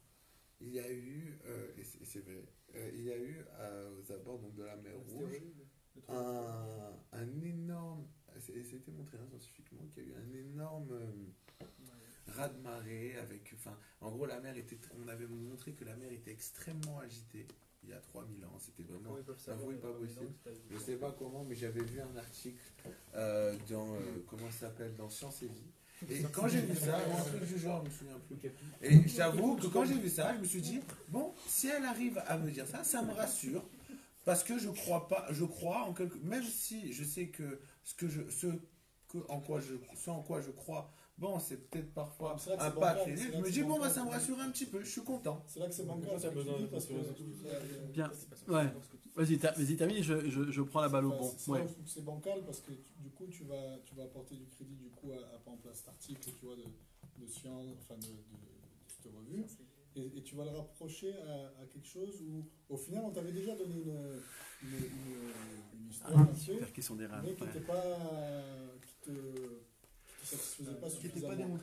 il y a eu, et c'est vrai, il y a eu aux abords donc, de la mer Rouge, un énorme, c'était montré scientifiquement qu'il y a eu un énorme raz-de-marée avec, en gros on avait montré que la mer était extrêmement agitée il y a 3000 ans, c'était vraiment pas possible. Je sais pas comment, mais j'avais vu un article comment ça s'appelle, dans Science et Vie. Et quand j'ai vu ça, un truc du genre, je me souviens plus. Et j'avoue que quand j'ai vu ça, je me suis dit, bon, si elle arrive à me dire ça, ça me rassure. Parce que je crois en quelque... Même si je sais que ce en quoi je crois, bon, c'est peut-être parfois un pas crédible, je me dis, bon, bah, ça me rassure un petit peu, je suis content. C'est là que c'est bancal, Pourquoi ça t'as besoin de parce que... bien. Ouais. Vas-y, termine, je prends la balle au bon. C'est Ouais. là où je trouve que c'est bancal parce que du coup tu vas apporter du crédit du coup à par exemple à cet article, tu vois, de science, enfin de cette revue, et tu vas le rapprocher à quelque chose où au final on t'avait déjà donné une histoire lancée, Super question des rames. mais qui Ouais. n'était pas qui te satisfaisait pas Qui n'était suffisamment.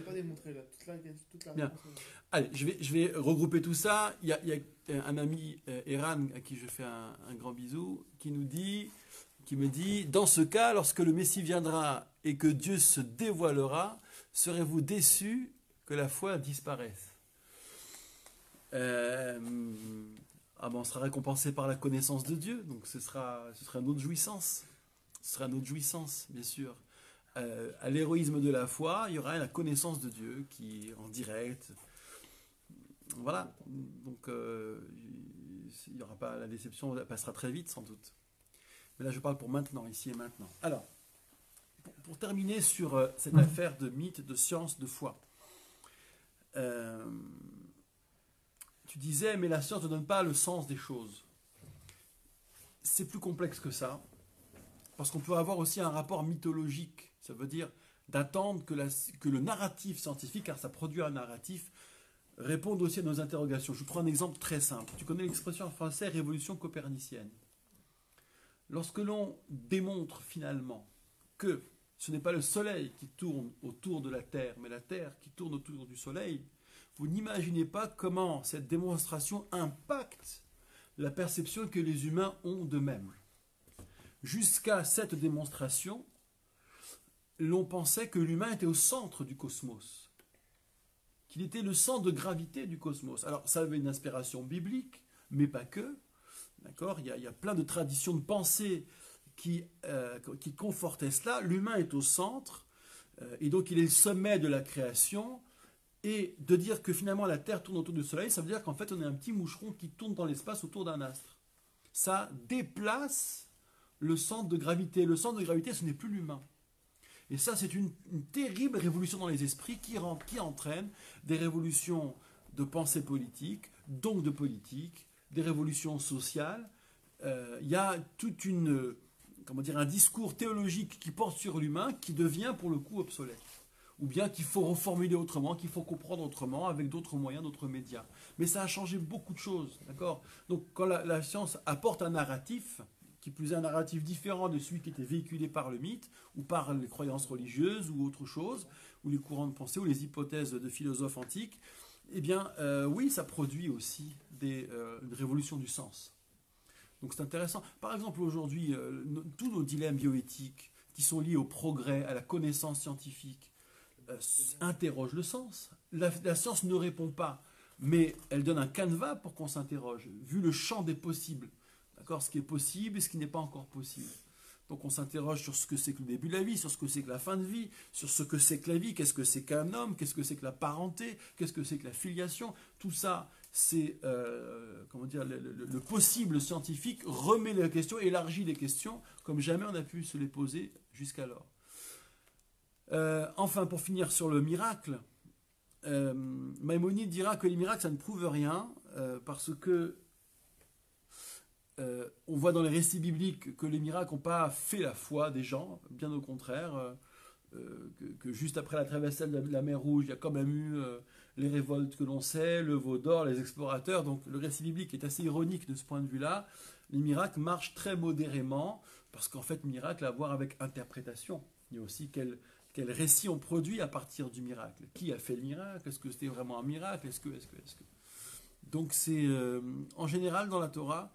pas démontré là. Toute la Bien. réponse, Allez, je vais regrouper tout ça. Il y a un ami, Eran, à qui je fais un grand bisou, qui me dit, dans ce cas, lorsque le Messie viendra et que Dieu se dévoilera, serez-vous déçus que la foi disparaisse? On sera récompensé par la connaissance de Dieu, donc ce sera notre jouissance. Ce sera notre jouissance, bien sûr. À l'héroïsme de la foi, il y aura la connaissance de Dieu qui est en direct. Voilà, donc il n'y aura pas la déception, elle passera très vite sans doute. Mais là je parle pour maintenant, ici et maintenant. Alors, pour terminer sur cette affaire de mythe, de science, de foi, tu disais, mais la science ne donne pas le sens des choses. C'est plus complexe que ça, parce qu'on peut avoir aussi un rapport mythologique. Ça veut dire d'attendre que le narratif scientifique, car ça produit un narratif, réponde aussi à nos interrogations. Je vous prends un exemple très simple. Tu connais l'expression en français révolution copernicienne. Lorsque l'on démontre finalement que ce n'est pas le Soleil qui tourne autour de la Terre, mais la Terre qui tourne autour du Soleil, vous n'imaginez pas comment cette démonstration impacte la perception que les humains ont d'eux-mêmes. Jusqu'à cette démonstration, l'on pensait que l'humain était au centre du cosmos, qu'il était le centre de gravité du cosmos. Alors, ça avait une inspiration biblique, mais pas que. D'accord ? Il y a plein de traditions de pensée qui confortaient cela. L'humain est au centre, et donc il est le sommet de la création. Et de dire que finalement la Terre tourne autour du Soleil, ça veut dire qu'en fait on est un petit moucheron qui tourne dans l'espace autour d'un astre. Ça déplace le centre de gravité. Le centre de gravité, ce n'est plus l'humain. Et ça, c'est une terrible révolution dans les esprits qui entraîne des révolutions de pensée politique, donc de politique, des révolutions sociales. Il y a toute un discours théologique qui porte sur l'humain qui devient pour le coup obsolète. Ou bien qu'il faut reformuler autrement, qu'il faut comprendre autrement, avec d'autres moyens, d'autres médias. Mais ça a changé beaucoup de choses, d'accord ? Donc quand la science apporte un narratif, qui plus est un narratif différent de celui qui était véhiculé par le mythe, ou par les croyances religieuses, ou autre chose, ou les courants de pensée, ou les hypothèses de philosophes antiques, eh bien, oui, ça produit aussi une révolution du sens. Donc c'est intéressant. Par exemple, aujourd'hui, tous nos dilemmes bioéthiques, qui sont liés au progrès, à la connaissance scientifique, interroge le sens. La science ne répond pas, mais elle donne un canevas pour qu'on s'interroge, vu le champ des possibles. D'accord ? Ce qui est possible et ce qui n'est pas encore possible. Donc on s'interroge sur ce que c'est que le début de la vie, sur ce que c'est que la fin de vie, sur ce que c'est que la vie, qu'est-ce que c'est qu'un homme, qu'est-ce que c'est que la parenté, qu'est-ce que c'est que la filiation. Tout ça, c'est le possible scientifique remet les questions, élargit les questions comme jamais on a pu se les poser jusqu'alors. Enfin, pour finir sur le miracle, Maïmonide dira que les miracles, ça ne prouve rien, parce que on voit dans les récits bibliques que les miracles n'ont pas fait la foi des gens, bien au contraire, que juste après la traversée de la mer Rouge, il y a quand même eu les révoltes que l'on sait, le veau d'or, les explorateurs. Donc le récit biblique est assez ironique de ce point de vue-là. Les miracles marchent très modérément, parce qu'en fait, miracle a à voir avec interprétation. Il y a aussi quel récit on produit à partir du miracle. Qui a fait le miracle ? Est-ce que c'était vraiment un miracle ? Est-ce que... Donc c'est, en général, dans la Torah,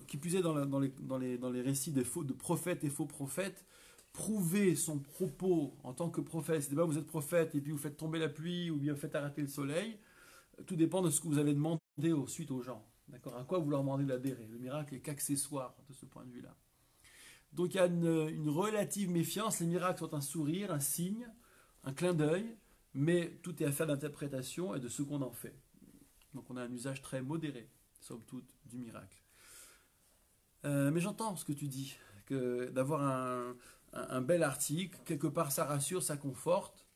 qui plus est dans les récits de prophètes et faux prophètes, prouver son propos en tant que prophète, c'est-à-dire vous êtes prophète et puis vous faites tomber la pluie ou bien vous faites arrêter le soleil, tout dépend de ce que vous allez demander ensuite aux gens. D'accord ? À quoi vous leur demandez d'adhérer ? Le miracle est qu'accessoire de ce point de vue-là. Donc il y a une relative méfiance. Les miracles sont un sourire, un signe, un clin d'œil, mais tout est affaire d'interprétation et de ce qu'on en fait. Donc on a un usage très modéré, somme toute, du miracle. Mais j'entends ce que tu dis, que d'avoir un bel article, quelque part ça rassure, ça conforte,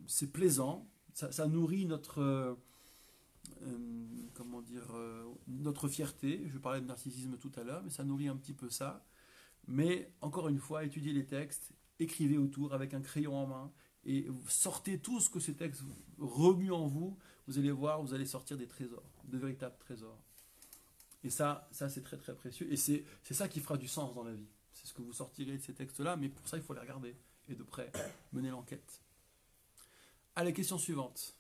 c'est plaisant, ça nourrit notre fierté. Je parlais de narcissisme tout à l'heure, mais ça nourrit un petit peu ça. Mais encore une fois, étudiez les textes, écrivez autour avec un crayon en main et sortez tout ce que ces textes remuent en vous. Vous allez voir, vous allez sortir des trésors, de véritables trésors. Et ça c'est très très précieux. Et c'est ça qui fera du sens dans la vie. C'est ce que vous sortirez de ces textes-là, mais pour ça il faut les regarder et de près mener l'enquête. Allez, question suivante.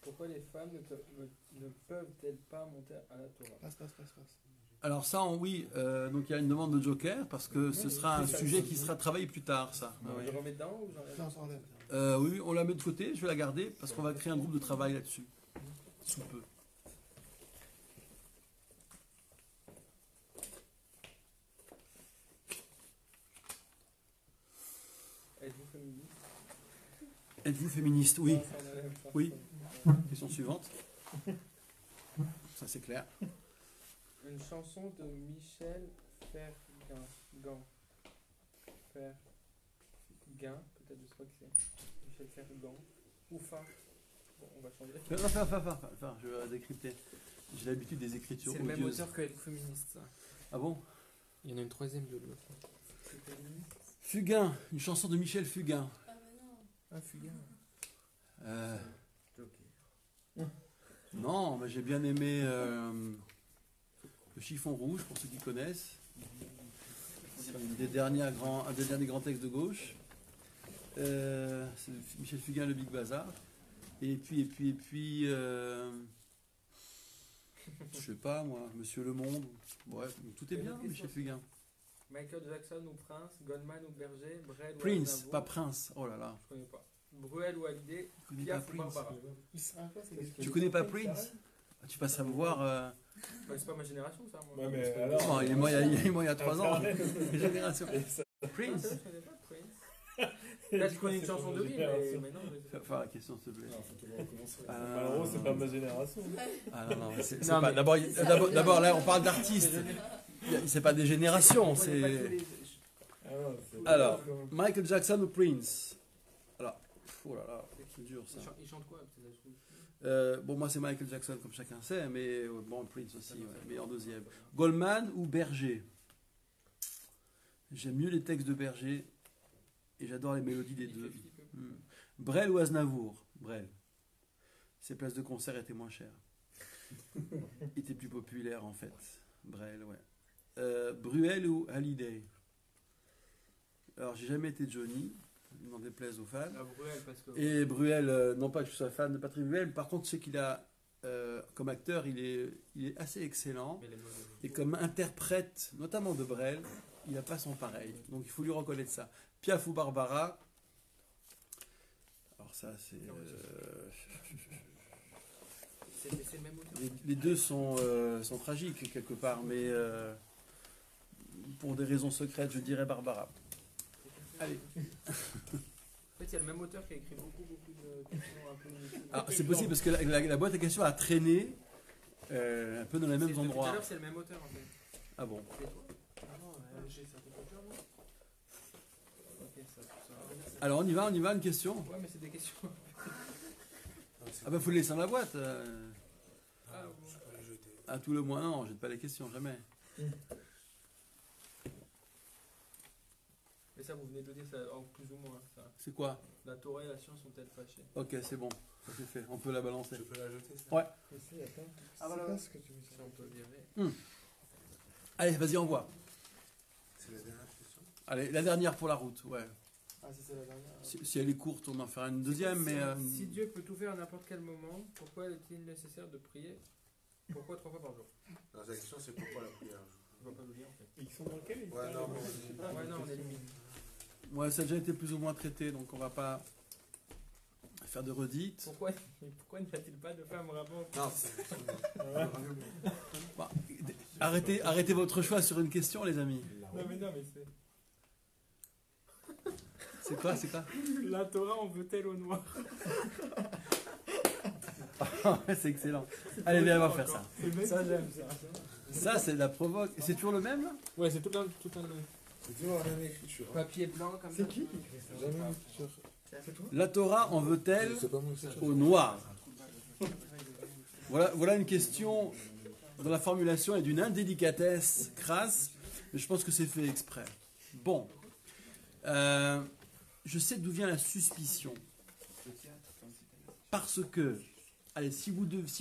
Pourquoi les femmes ne peuvent-elles pas monter à la Torah ? Passe. Alors ça, oui, donc il y a une demande de joker, parce que ce sera un sujet qui sera travaillé plus tard, ça. Je remets dedans ou j'enlève ? Non, ça enlève. Oui, on la met de côté, je vais la garder, parce qu'on va créer un groupe de travail là-dessus, sous peu. Êtes-vous féministe ? Êtes-vous féministe ? Oui. Non, ça, on enlève pas. Oui. Question suivante. Ça c'est clair. Une chanson de Michel Ferguin. Ferguin, peut-être, je sais pas qui c'est. Michel Ferguin. Ou Fin. Bon, on va changer. Enfin, je vais décrypter. J'ai l'habitude des écritures C'est le même odieuses. auteur que Féministe, ça. Ah bon? Il y en a une troisième de l'autre. Fugain, une chanson de Michel Fugain. Ah, mais non. Ah, Fugain. Non, mais j'ai bien aimé Le Chiffon Rouge, pour ceux qui connaissent. C'est un des derniers grands textes de gauche. C'est Michel Fugain, Le Big Bazar. Et puis, je sais pas moi, Monsieur Le Monde. Bref, tout est bien, Michel Fugain. Michael Jackson ou Prince, Goldman ou Berger, Brel ou Prince, Aznavour. pas Prince. Oh là là. Je connais pas. Bruel ou Hallyday, Tu connais Piaf pas ou Prince? Barbara. Tu connais pas Prince? Tu passes à me voir. Bah, c'est pas ma génération, ça, moi. Ouais, mais alors. Non, il est mort il y a 3 ans. Génération. Ah, Prince. je connais pas Prince. Là, je connais une chanson de lui, mais non. Fais faire la question, s'il te plaît. Non, faut toujours recommencer. Malheureusement, c'est pas ma génération. Ah non, c'est Non, pas. mais- D'abord, là, on parle d'artistes. C'est pas des générations, Je connais pas tous c'est. les- Ah non, c'est- Alors, Michael Jackson ou Prince? Alors, oh là là, c'est dur ça. Il chante quoi peut-être, je trouve. Bon, moi c'est Michael Jackson, comme chacun sait, mais bon, Prince aussi, ouais, mais en deuxième. Goldman ou Berger? J'aime mieux les textes de Berger et j'adore les mélodies des Il deux. fait flipper. Brel ou Aznavour? Brel. Ses places de concert étaient moins chères. Était plus populaire en fait. Brel, ouais. Bruel ou Hallyday? Alors, j'ai jamais été Johnny, n'en déplaise aux fans. La Bruel, parce que. Et Bruel, non pas que je sois fan de Patrick Bruel, mais par contre, je sais qu'il a, comme acteur, il est assez excellent. Mais les modes- Et comme interprète, notamment de Brel, il n'a pas son pareil. Donc, il faut lui reconnaître ça. Piaf ou Barbara? Alors, ça, c'est. C'est le même auteur. Les deux sont tragiques, quelque part, mais pour des raisons secrètes, je dirais Barbara. Allez. En fait, il y a le même auteur qui a écrit beaucoup de questions un peu inutiles. Ah, c'est possible parce que la boîte à questions a traîné un peu dans les mêmes Depuis tout à endroits. l'heure, c'est le même auteur en fait. Ah bon? C'est toi? Ah non, j'ai certaines cultures, moi. Ok, ça. Alors on y va, une question. Ouais, mais c'est des questions. Ah bah faut le laisser dans la boîte. Ah, bon. À tout le moins, non, jette pas les questions, jamais. Mais ça, vous venez de dire ça en plus ou moins. Ça. C'est quoi? La Torah et la science sont-elles fâchées? Ok, c'est bon, ça c'est fait, on peut la balancer. Je peux l'ajouter ça? Ouais. Ah voilà, ce que tu me dis. Si on peut le virer. Allez, vas-y, envoie. C'est la dernière question. Allez, la dernière pour la route, ouais. Ah, c'est la dernière. Si elle est courte, on en fera une deuxième, mais... Si Dieu peut tout faire à n'importe quel moment, pourquoi est-il nécessaire de prier? Pourquoi 3 fois par jour? Non, la question c'est pourquoi la prière? Je ne vais pas le lire en fait. Ils sont dans quel état? Ouais, non, mais Ouais, non, on est limite. Ouais, ça a déjà été plus ou moins traité, donc on va pas faire de redites. Pourquoi n'y a-t-il pas de femme rabbin? non, c'est. Bah, arrêtez votre choix sur une question, les amis. Non, mais c'est. C'est quoi? La Torah en veut-elle au noir? C'est excellent. Allez, viens, on va faire ça. Ça, j'aime ça. Ça, c'est de la provoque. C'est toujours le même, là? Ouais, c'est tout un. C'est toujours la même écriture. Hein. Papier blanc comme ça. C'est qui écrit ça? Jamais l'écriture. C'est toi? La Torah en veut-elle C'est pas mon écriture. au noir? Voilà une question dont la formulation est d'une indélicatesse crasse, mais je pense que c'est fait exprès. Bon. Je sais d'où vient la suspicion. Parce que, allez, si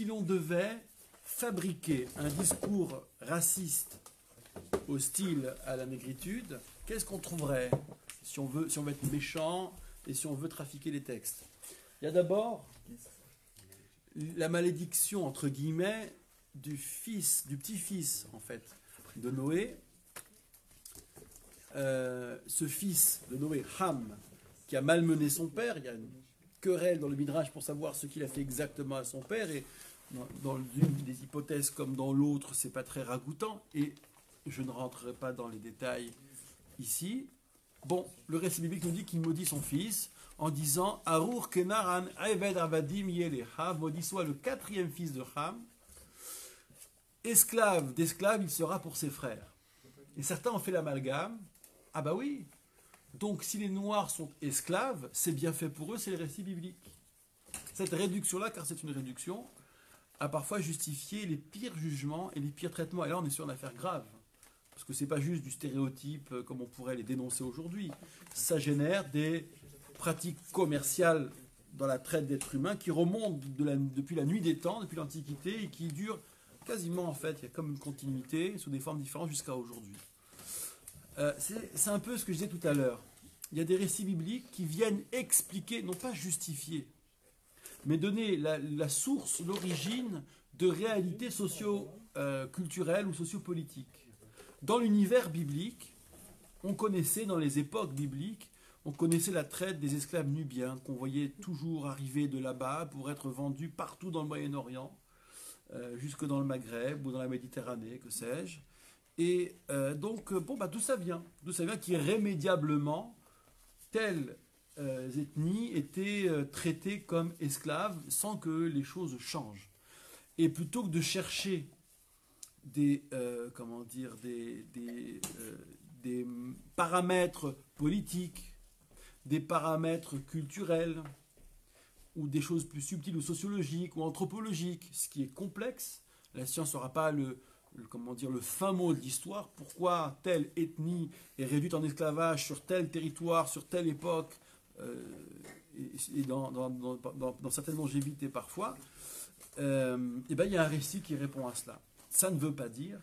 l'on devait fabriquer un discours raciste hostile à la négritude, qu'est-ce qu'on trouverait si on veut être méchant et si on veut trafiquer les textes? Il y a d'abord la malédiction, entre guillemets, du petit-fils, en fait, de Noé. Ce fils de Noé, Ham, qui a malmené son père. Il y a une querelle dans le Midrash pour savoir ce qu'il a fait exactement à son père. Et dans l'une des hypothèses comme dans l'autre, c'est pas très ragoûtant. Et je ne rentrerai pas dans les détails ici. Bon, le récit biblique nous dit qu'il maudit son fils en disant Arur kenaran Eved Avadim Yeleha, maudit soit le 4e fils de Ham. esclave d'esclave, il sera pour ses frères. Et certains ont fait l'amalgame. Ah bah oui. Donc si les Noirs sont esclaves, c'est bien fait pour eux, c'est le récit biblique. Cette réduction-là, car c'est une réduction, a parfois justifié les pires jugements et les pires traitements. Et là, on est sur une affaire grave. Parce que c'est pas juste du stéréotype comme on pourrait les dénoncer aujourd'hui. Ça génère des pratiques commerciales dans la traite d'êtres humains qui remontent depuis la nuit des temps, depuis l'Antiquité, et qui durent quasiment, en fait, il y a comme une continuité sous des formes différentes jusqu'à aujourd'hui. C'est un peu ce que je disais tout à l'heure. Il y a des récits bibliques qui viennent expliquer, non pas justifier, mais donner la source, l'origine de réalités socio-culturelles ou sociopolitiques. Dans l'univers biblique, on connaissait, dans les époques bibliques, on connaissait la traite des esclaves nubiens qu'on voyait toujours arriver de là-bas pour être vendus partout dans le Moyen-Orient, jusque dans le Maghreb ou dans la Méditerranée, que sais-je. Et donc, d'où ça vient? D'où ça vient qu'irrémédiablement, telles ethnies étaient traitées comme esclaves sans que les choses changent. Et plutôt que de chercher des paramètres politiques, des paramètres culturels, ou des choses plus subtiles ou sociologiques ou anthropologiques, ce qui est complexe, la science n'aura pas le fin mot de l'histoire, pourquoi telle ethnie est réduite en esclavage sur tel territoire, sur telle époque, et dans certaines longévités parfois, il y a un récit qui répond à cela. Ça ne veut pas dire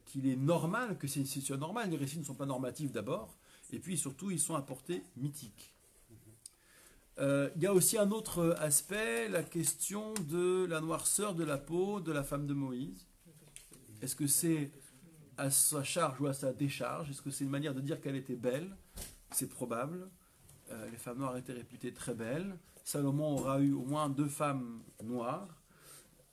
qu'il est normal, que c'est une situation normale. Les récits ne sont pas normatifs d'abord, et puis surtout ils sont à portée mythique. Il y a aussi un autre aspect, la question de la noirceur de la peau de la femme de Moïse. Est-ce que c'est à sa charge ou à sa décharge? Est-ce que c'est une manière de dire qu'elle était belle? C'est probable. Les femmes noires étaient réputées très belles. Salomon aura eu au moins 2 femmes noires.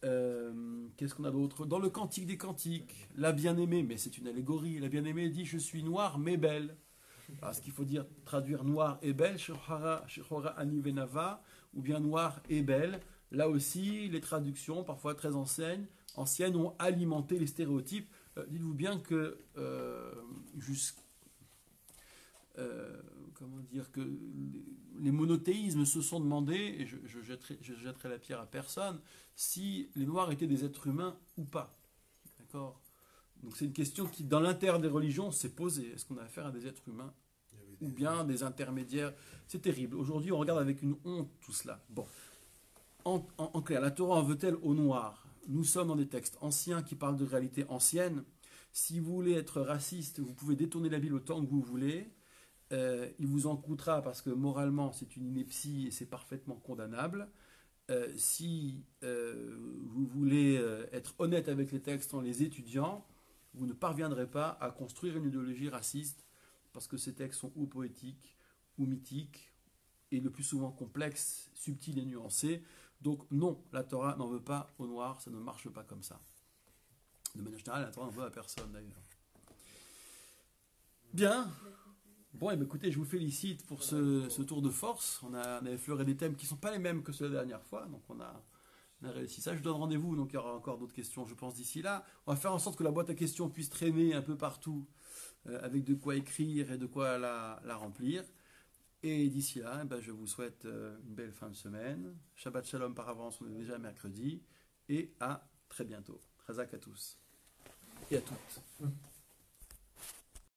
Qu'est-ce qu'on a d'autre? Dans le Cantique des Cantiques, la bien-aimée, mais c'est une allégorie, la bien-aimée dit « Je suis noire mais belle ». Alors, ce qu'il faut dire, traduire noir et belle, Shechora Ani Venava, ou bien noir et belle. Là aussi, les traductions, parfois très anciennes, ont alimenté les stéréotypes. Dites-vous bien que que les monothéismes se sont demandé, et je jetterai la pierre à personne, si les Noirs étaient des êtres humains ou pas. D'accord? Donc c'est une question qui, dans l'intérieur des religions, s'est posée. Est-ce qu'on a affaire à des êtres humains ou bien des intermédiaires? C'est terrible. Aujourd'hui, on regarde avec une honte tout cela. Bon. En clair, la Torah en veut-elle aux Noirs? Nous sommes dans des textes anciens qui parlent de réalités anciennes. Si vous voulez être raciste, vous pouvez détourner la Bible autant que vous voulez. Il vous en coûtera parce que moralement, c'est une ineptie et c'est parfaitement condamnable. Si vous voulez être honnête avec les textes en les étudiant, vous ne parviendrez pas à construire une idéologie raciste parce que ces textes sont ou poétiques ou mythiques et le plus souvent complexes, subtils et nuancés. Donc non, la Torah n'en veut pas aux Noirs, ça ne marche pas comme ça. De manière générale, la Torah n'en veut à personne d'ailleurs. Bien. Bon, écoutez, je vous félicite pour ce tour de force. On a effleuré des thèmes qui ne sont pas les mêmes que ceux de la dernière fois, donc on a réussi ça. Je vous donne rendez-vous, donc il y aura encore d'autres questions, je pense, d'ici là. On va faire en sorte que la boîte à questions puisse traîner un peu partout, avec de quoi écrire et de quoi la remplir. Et d'ici là, je vous souhaite une belle fin de semaine. Shabbat Shalom par avance, on est déjà mercredi. Et à très bientôt. Chazak à tous et à toutes.